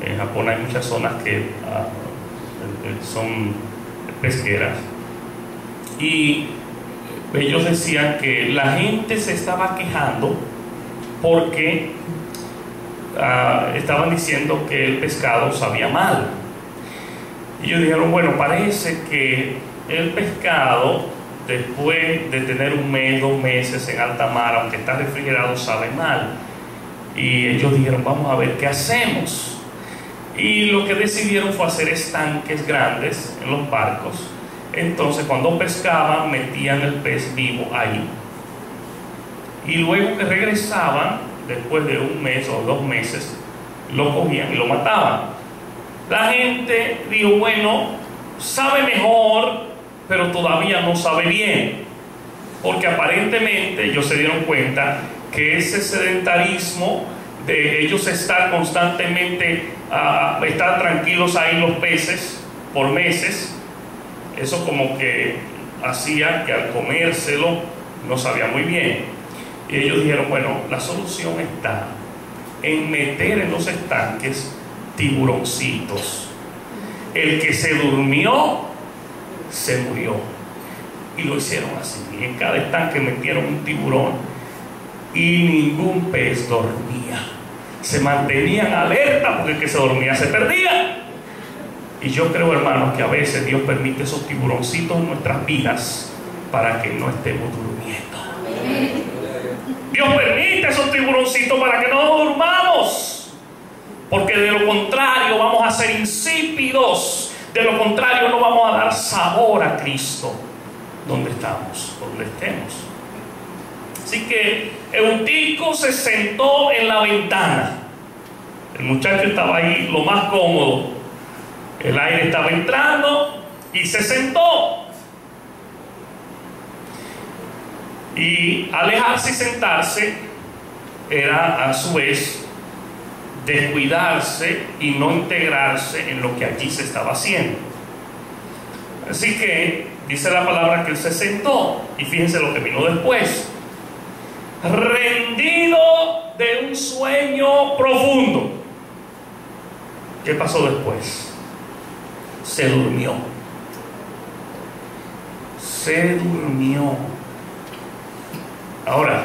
En Japón hay muchas zonas que son pesqueras, y ellos decían que la gente se estaba quejando porque estaban diciendo que el pescado sabía mal. Y ellos dijeron, bueno, parece que el pescado, después de tener 1 mes, 2 meses en alta mar, aunque está refrigerado, sabe mal. Y ellos dijeron, vamos a ver qué hacemos. Y lo que decidieron fue hacer estanques grandes en los barcos. Entonces, cuando pescaban, metían el pez vivo ahí. Y luego que regresaban, después de un mes o 2 meses, lo cogían y lo mataban. La gente dijo, bueno, sabe mejor, pero todavía no sabe bien, porque aparentemente ellos se dieron cuenta que ese sedentarismo de ellos estar constantemente, estar tranquilos ahí los peces por meses, eso como que hacía que al comérselo no sabía muy bien. Y ellos dijeron, bueno, la solución está en meter en los estanques tiburoncitos. El que se durmió, se murió. Y lo hicieron así. Y en cada estanque metieron un tiburón y ningún pez dormía. Se mantenían alerta porque el que se dormía se perdía. Y yo creo, hermanos, que a veces Dios permite esos tiburoncitos en nuestras vidas para que no estemos durmiendo. Dios permite esos tiburoncitos para que no durmamos, porque de lo contrario vamos a ser insípidos. De lo contrario no vamos a dar sabor a Cristo donde estamos, donde estemos. Así que Eutico se sentó en la ventana. El muchacho estaba ahí lo más cómodo. El aire estaba entrando y se sentó. Y alejarse y sentarse era a su vez descuidarse y no integrarse en lo que allí se estaba haciendo. Así que dice la palabra que él se sentó, y fíjense lo que vino después: rendido de un sueño profundo. ¿Qué pasó después? Se durmió. Se durmió. Ahora,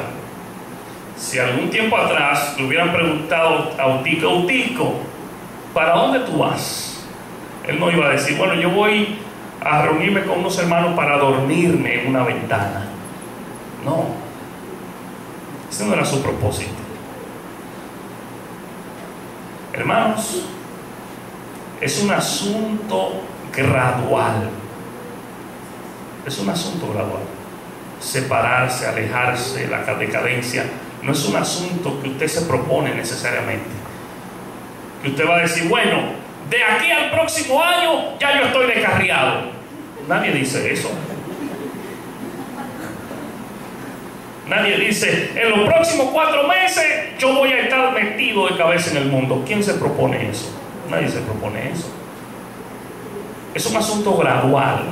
si algún tiempo atrás le hubieran preguntado a Eutico, ¿para dónde tú vas?, él no iba a decir, bueno, yo voy a reunirme con unos hermanos para dormirme en una ventana. No, ese no era su propósito. Hermanos, es un asunto gradual. Es un asunto gradual. Separarse, alejarse, la decadencia, no es un asunto que usted se propone necesariamente. Que usted va a decir, bueno, de aquí al próximo año ya yo estoy descarriado. Nadie dice eso. Nadie dice, en los próximos 4 meses yo voy a estar metido de cabeza en el mundo. ¿Quién se propone eso? Nadie se propone eso. Es un asunto gradual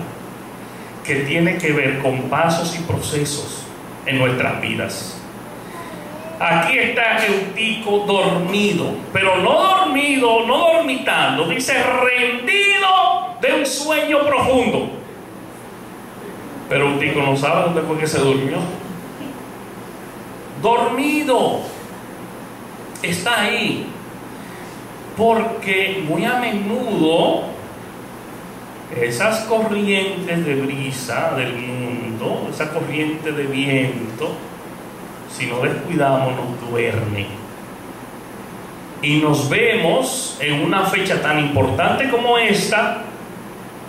que tiene que ver con pasos y procesos en nuestras vidas. Aquí está Eutico dormido, pero no dormido, no dormitando, dice rendido de un sueño profundo. Pero Eutico no sabe dónde fue que se durmió. Dormido. Está ahí. Porque muy a menudo esas corrientes de brisa del mundo, esa corriente de viento, si no descuidamos, nos duerme. Y nos vemos en una fecha tan importante como esta,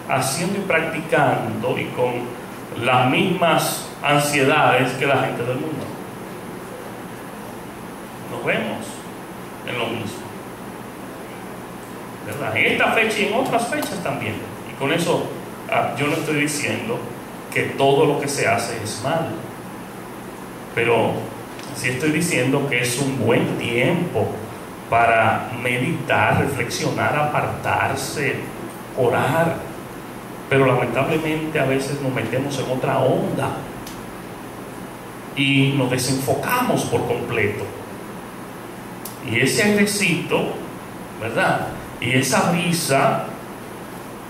haciendo y practicando y con las mismas ansiedades que la gente del mundo. Nos vemos en lo mismo, ¿verdad? En esta fecha y en otras fechas también. Y con eso yo no estoy diciendo que todo lo que se hace es malo, pero sí estoy diciendo que es un buen tiempo para meditar, reflexionar, apartarse, orar. Pero lamentablemente a veces nos metemos en otra onda y nos desenfocamos por completo. Y ese airecito, ¿verdad?, y esa brisa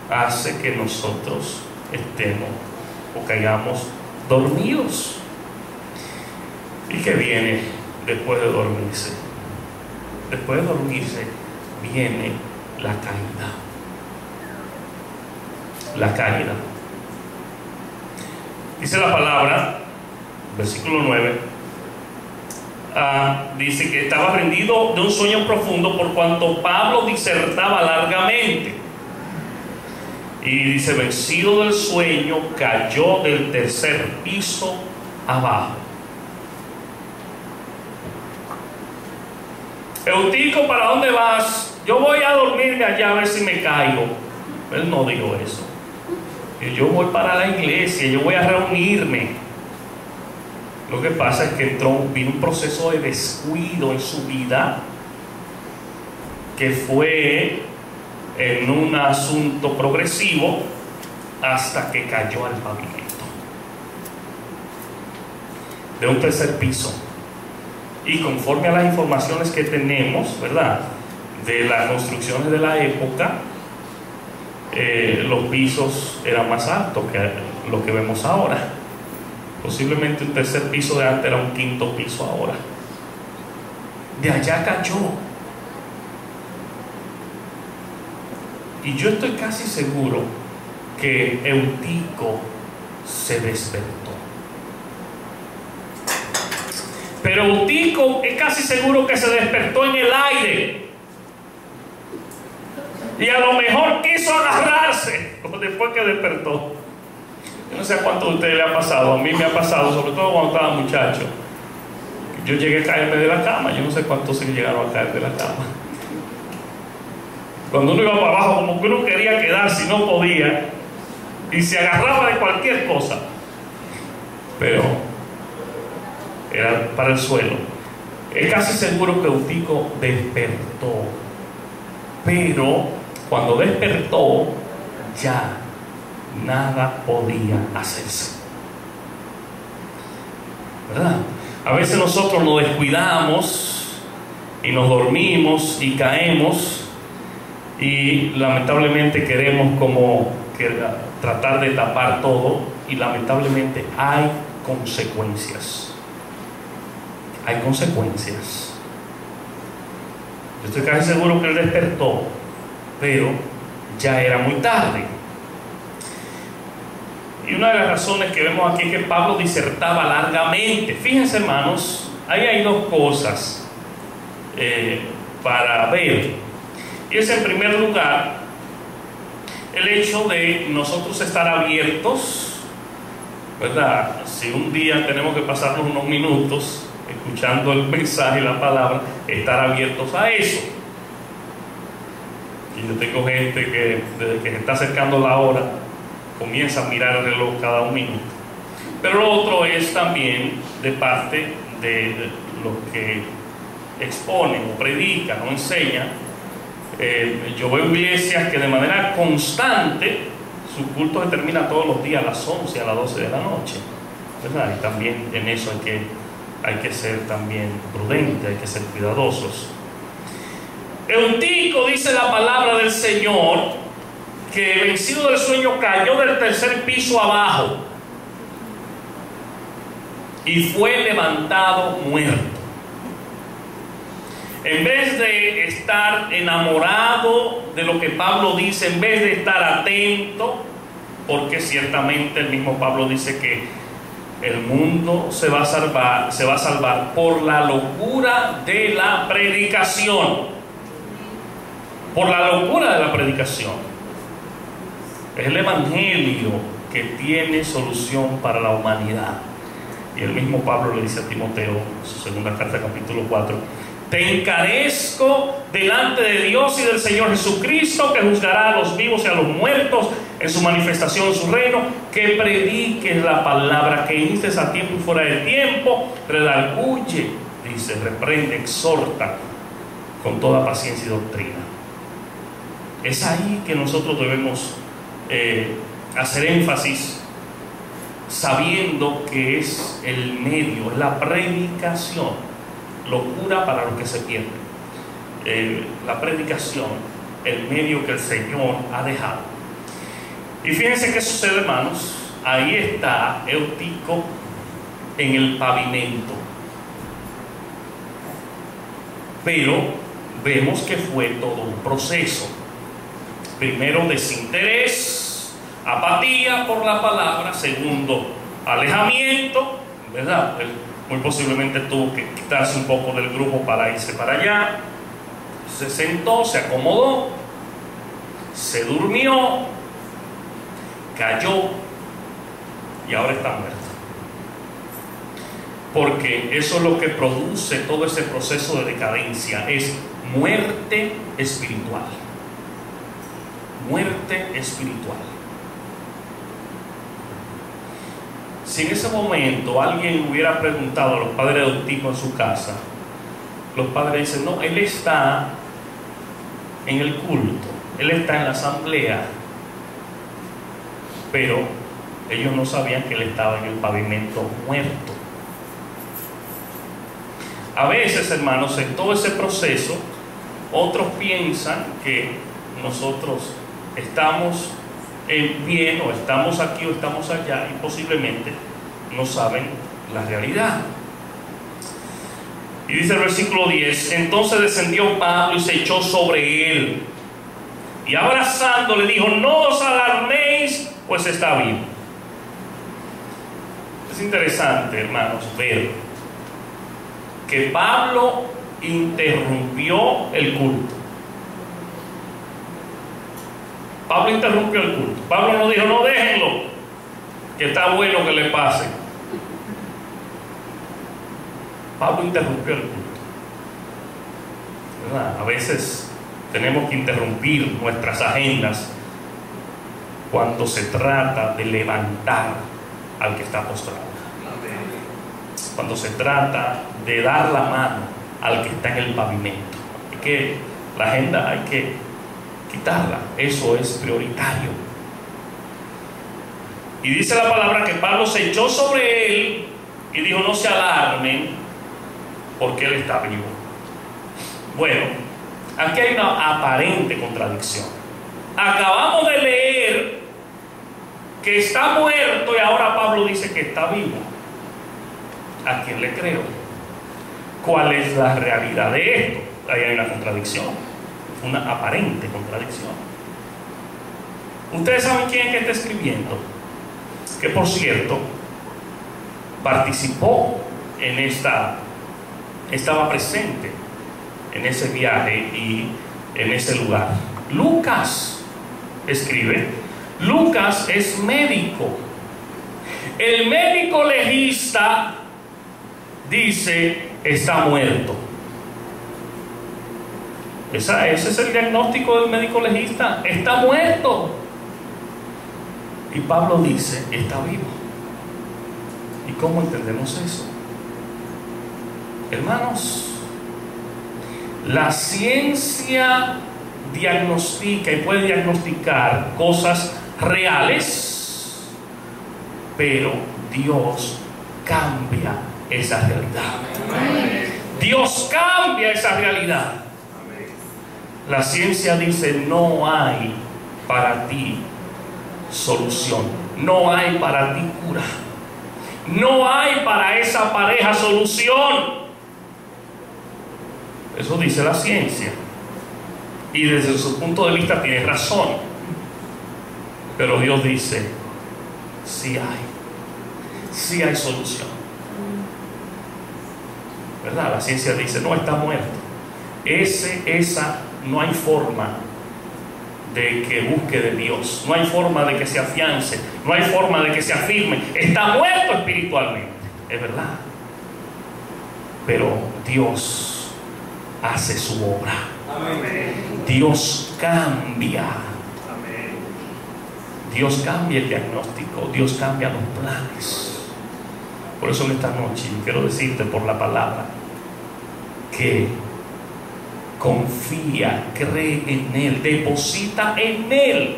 hace que nosotros estemos o caigamos dormidos. ¿Y qué viene después de dormirse? Después de dormirse viene la caída. La caída. Dice la palabra, versículo 9, dice que estaba rendido de un sueño profundo por cuanto Pablo disertaba largamente. Y dice, vencido del sueño, cayó del 3er piso abajo. Eutico, ¿para dónde vas? Yo voy a dormirme allá a ver si me caigo. Él no dijo eso. Yo voy para la iglesia, yo voy a reunirme. Lo que pasa es que vino un proceso de descuido en su vida, que fue en un asunto progresivo hasta que cayó al pavimento de un tercer piso. Y conforme a las informaciones que tenemos, ¿verdad?, de las construcciones de la época, los pisos eran más altos que lo que vemos ahora. Posiblemente un tercer piso de antes era un quinto piso ahora. De allá cayó. Y yo estoy casi seguro que Eutico se despertó. Pero Eutico es casi seguro que se despertó en el aire. Y a lo mejor quiso agarrarse después que despertó. Yo no sé a cuánto de ustedes le ha pasado. A mí me ha pasado, sobre todo cuando estaba muchacho. Yo llegué a caerme de la cama. Yo no sé cuántos se llegaron a caer de la cama. Cuando uno iba para abajo, como que uno quería quedar si no podía, y se agarraba de cualquier cosa, pero era para el suelo. Es casi seguro que Eutico despertó, pero cuando despertó ya nada podía hacerse, ¿verdad? A veces nosotros nos descuidamos y nos dormimos y caemos, y lamentablemente queremos tratar de tapar todo, y lamentablemente hay consecuencias. Hay consecuencias. Yo estoy casi seguro que él despertó, pero ya era muy tarde. Y una de las razones que vemos aquí es que Pablo disertaba largamente. Fíjense, hermanos, ahí hay dos cosas para ver. Y es, en primer lugar, el hecho de nosotros estar abiertos, ¿verdad? Si un día tenemos que pasarnos unos minutos escuchando el mensaje y la palabra, estar abiertos a eso. Y yo tengo gente que desde que se está acercando la hora comienza a mirar el reloj cada un minuto. Pero lo otro es también de parte de los que exponen o predican o enseñan. Yo veo iglesias que de manera constante su culto se termina todos los días a las 11, a las 12 de la noche, ¿verdad? Y también en eso hay que ser también prudente, hay que ser cuidadosos. Eutico, dice la palabra del Señor, que vencido del sueño cayó del tercer piso abajo y fue levantado muerto. En vez de estar enamorado de lo que Pablo dice, en vez de estar atento, porque ciertamente el mismo Pablo dice que el mundo se va a salvar por la locura de la predicación. Por la locura de la predicación. Es el evangelio que tiene solución para la humanidad. Y el mismo Pablo le dice a Timoteo, en su segunda carta, capítulo 4, te encarezco delante de Dios y del Señor Jesucristo, que juzgará a los vivos y a los muertos en su manifestación en su reino, que prediques la palabra, que instes a tiempo y fuera de tiempo, redarguye, dice, reprende, exhorta con toda paciencia y doctrina. Es ahí que nosotros debemos hacer énfasis, sabiendo que es el medio, la predicación. Locura para los que se pierden. La predicación, el medio que el Señor ha dejado. Y fíjense qué sucede, hermanos. Ahí está Eutico en el pavimento. Pero vemos que fue todo un proceso. Primero, desinterés, apatía por la palabra. Segundo, alejamiento, ¿verdad? Muy posiblemente tuvo que quitarse un poco del grupo para irse para allá. Se sentó, se acomodó, se durmió, cayó y ahora está muerto. Porque eso es lo que produce todo ese proceso de decadencia, es muerte espiritual. Muerte espiritual. Si en ese momento alguien hubiera preguntado a los padres adoptivos en su casa, los padres dicen, no, él está en el culto, él está en la asamblea, pero ellos no sabían que él estaba en el pavimento muerto. A veces, hermanos, en todo ese proceso, otros piensan que nosotros estamos en bien, o estamos aquí o estamos allá, y posiblemente no saben la realidad. Y dice el versículo 10, entonces descendió Pablo y se echó sobre él, y abrazándole dijo, no os alarméis, pues está vivo. Es interesante, hermanos, ver que Pablo interrumpió el culto. Pablo interrumpió el culto. Pablo no dijo, no, déjenlo, que está bueno que le pase. Pablo interrumpió el culto, ¿verdad? A veces tenemos que interrumpir nuestras agendas cuando se trata de levantar al que está postrado, cuando se trata de dar la mano al que está en el pavimento. Es que la agenda hay que quitarla, eso es prioritario. Y dice la palabra que Pablo se echó sobre él y dijo, no se alarmen, porque él está vivo. Bueno, aquí hay una aparente contradicción. Acabamos de leer que está muerto y ahora Pablo dice que está vivo. ¿A quién le creo? ¿Cuál es la realidad de esto? Ahí hay una contradicción, una aparente contradicción. Ustedes saben quién es que está escribiendo, que por cierto participó en estaba presente en ese viaje y en ese lugar. Lucas escribe. Lucas es médico. El médico legista dice, está muerto. Ese es el diagnóstico del médico legista, está muerto. Y Pablo dice, está vivo. ¿Y cómo entendemos eso? Hermanos, la ciencia diagnostica y puede diagnosticar cosas reales, pero Dios cambia esa realidad. Dios cambia esa realidad. La ciencia dice, no hay para ti solución, no hay para ti cura, no hay para esa pareja solución. Eso dice la ciencia, y desde su punto de vista tiene razón, pero Dios dice, sí hay solución, ¿verdad? La ciencia dice, no, está muerto. No hay forma de que busque de Dios, no hay forma de que se afiance, no hay forma de que se afirme, está muerto espiritualmente, es verdad, pero Dios hace su obra. Amén. Dios cambia. Amén. Dios cambia el diagnóstico, Dios cambia los planes. Por eso en esta noche quiero decirte por la palabra que confía, cree en Él, deposita en Él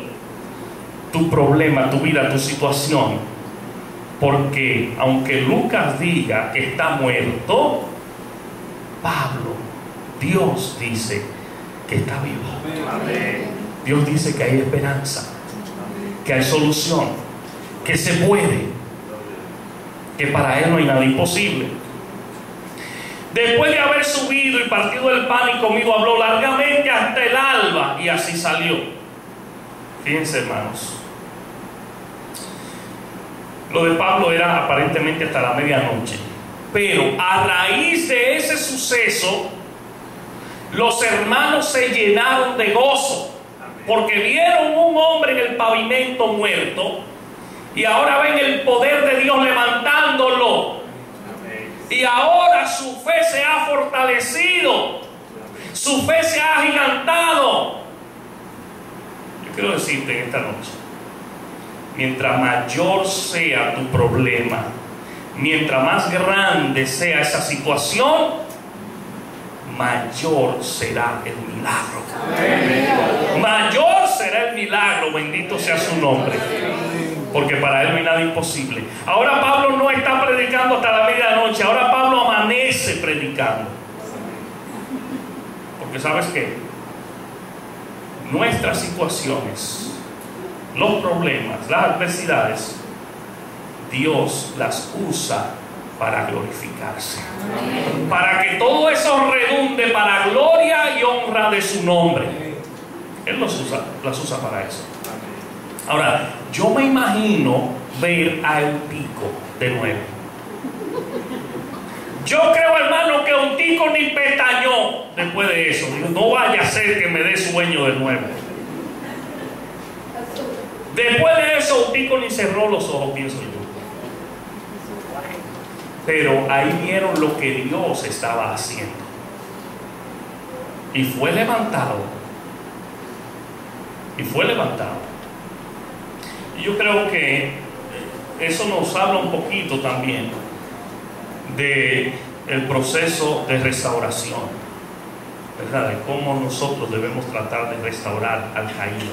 tu problema, tu vida, tu situación, porque aunque Lucas diga que está muerto, Dios dice que está vivo. Amén. Dios dice que hay esperanza, que hay solución, que se puede, que para Él no hay nada imposible. Después de haber subido y partido el pan y comido, habló largamente hasta el alba, y así salió. Fíjense, hermanos, lo de Pablo era aparentemente hasta la medianoche, pero a raíz de ese suceso, los hermanos se llenaron de gozo, porque vieron un hombre en el pavimento muerto, y ahora ven el poder de Dios levantándolo. Y ahora su fe se ha fortalecido, su fe se ha agigantado. Yo quiero decirte en esta noche, mientras mayor sea tu problema, mientras más grande sea esa situación, mayor será el milagro. Mayor será el milagro, bendito sea su nombre. Porque para él no hay nada imposible. Ahora Pablo no está predicando hasta la medianoche. Ahora Pablo amanece predicando. Porque ¿sabes qué? Nuestras situaciones, los problemas, las adversidades, Dios las usa para glorificarse. Para que todo eso redunde para gloria y honra de su nombre. Él las usa para eso. Ahora, yo me imagino ver a Eutico de nuevo. Yo creo, hermano, que Eutico ni pestañó después de eso. Digo, no vaya a ser que me dé sueño de nuevo. Después de eso, Eutico ni cerró los ojos, pienso yo. Pero ahí vieron lo que Dios estaba haciendo. Y fue levantado. Y fue levantado. Y yo creo que eso nos habla un poquito también de el proceso de restauración, ¿verdad? De cómo nosotros debemos tratar de restaurar al caído.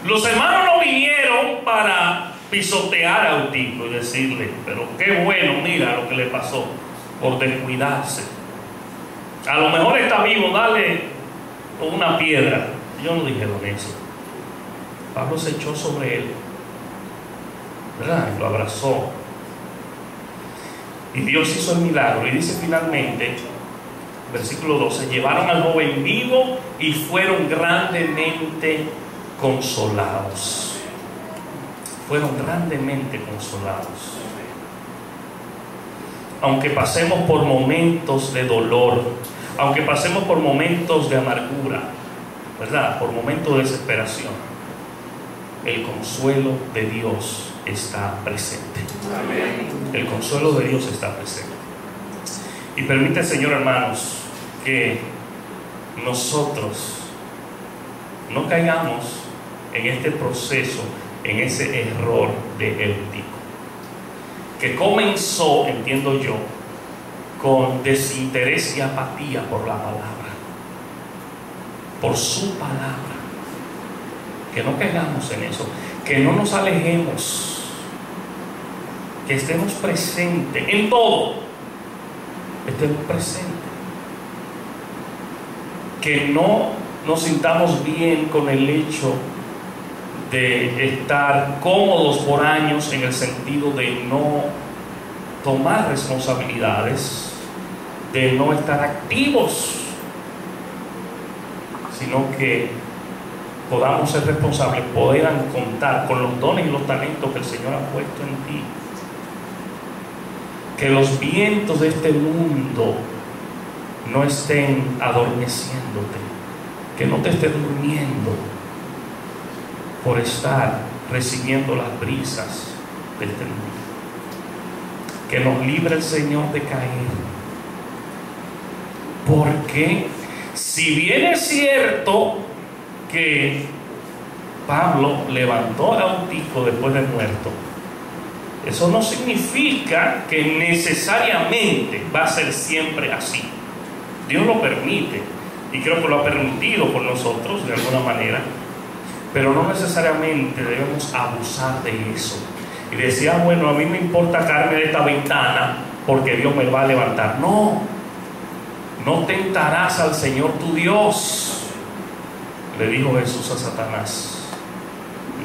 Los hermanos no vinieron para pisotear a Eutico y decirle, pero qué bueno, mira lo que le pasó por descuidarse. A lo mejor está vivo, dale una piedra. Ellos no dijeron eso. Pablo se echó sobre él, ¿verdad? Lo abrazó. Y Dios hizo el milagro. Y dice finalmente, versículo 12, llevaron al joven vivo y fueron grandemente consolados. Fueron grandemente consolados. Aunque pasemos por momentos de dolor, aunque pasemos por momentos de amargura, ¿verdad? Por momentos de desesperación, el consuelo de Dios está presente. El consuelo de Dios está presente. Y permite, Señor, hermanos, que nosotros no caigamos en este proceso, en ese error de Eutico, que comenzó, entiendo yo, con desinterés y apatía por la palabra, por su palabra. Que no caigamos en eso, que no nos alejemos, que estemos presentes en todo, estemos presentes, que no nos sintamos bien con el hecho de estar cómodos por años, en el sentido de no tomar responsabilidades, de no estar activos, sino que podamos ser responsables, puedan contar con los dones y los talentos que el Señor ha puesto en ti. Que los vientos de este mundo no estén adormeciéndote, que no te estés durmiendo por estar recibiendo las brisas de este mundo. Que nos libre el Señor de caer. Porque si bien es cierto que Pablo levantó a Eutico después de muerto, eso no significa que necesariamente va a ser siempre así. Dios lo permite, y creo que lo ha permitido por nosotros de alguna manera, pero no necesariamente debemos abusar de eso y decir, bueno, a mí me importa caerme de esta ventana porque Dios me va a levantar. No tentarás al Señor tu Dios, le dijo Jesús a Satanás.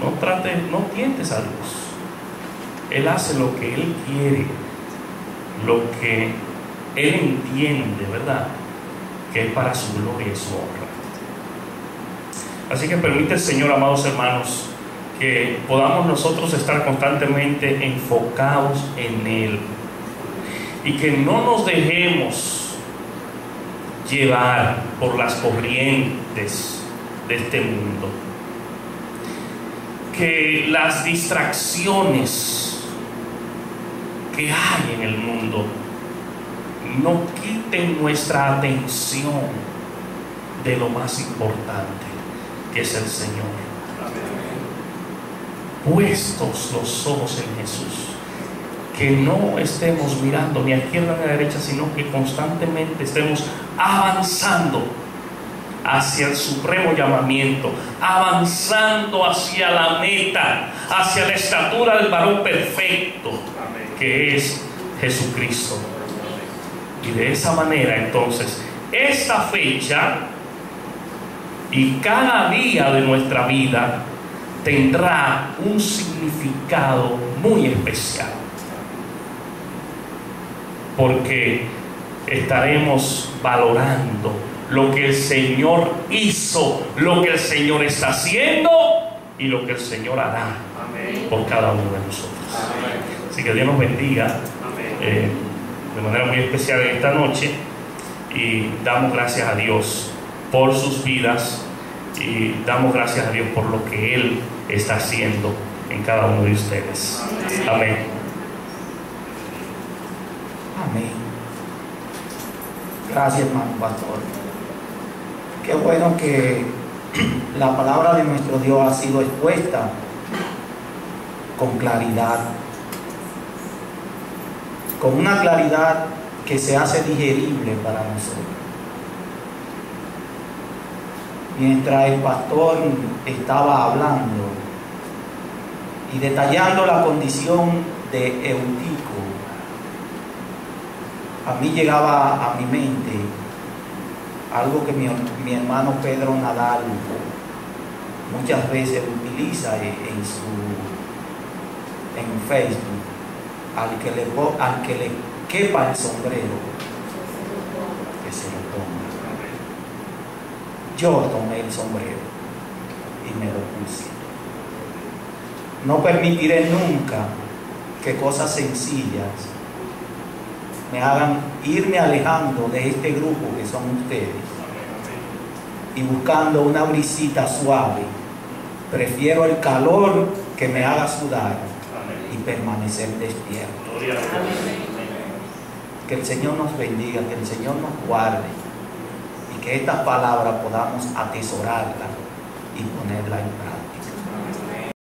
No tientes a Dios. Él hace lo que Él quiere, lo que Él entiende, ¿verdad? Que es para su gloria y su honra. Así que permite, Señor, amados hermanos, que podamos nosotros estar constantemente enfocados en Él y que no nos dejemos llevar por las corrientes de este mundo, que las distracciones que hay en el mundo no quiten nuestra atención de lo más importante, que es el Señor. Puestos los ojos en Jesús, que no estemos mirando ni a izquierda ni a derecha, sino que constantemente estemos avanzando hacia el supremo llamamiento, avanzando hacia la meta, hacia la estatura del varón perfecto, que es Jesucristo. Y de esa manera, entonces, esta fecha y cada día de nuestra vida tendrá un significado muy especial, porque estaremos valorando lo que el Señor hizo, lo que el Señor está haciendo y lo que el Señor hará por cada uno de nosotros. Así que Dios nos bendiga de manera muy especial en esta noche, y damos gracias a Dios por sus vidas y damos gracias a Dios por lo que Él está haciendo en cada uno de ustedes. Amén. Amén. Gracias, hermano pastor. Qué bueno que la palabra de nuestro Dios ha sido expuesta con claridad, con una claridad que se hace digerible para nosotros. Mientras el pastor estaba hablando y detallando la condición de Eutico, a mí llegaba a mi mente algo que mi hermano Pedro Nadal muchas veces utiliza en Facebook: al que le quepa el sombrero, que se lo ponga. Yo tomé el sombrero y me lo puse. No permitiré nunca que cosas sencillas me hagan irme alejando de este grupo que son ustedes y buscando una brisita suave. Prefiero el calor que me haga sudar y permanecer despierto. Que el Señor nos bendiga, que el Señor nos guarde y que estas palabras podamos atesorarlas y ponerlas en práctica.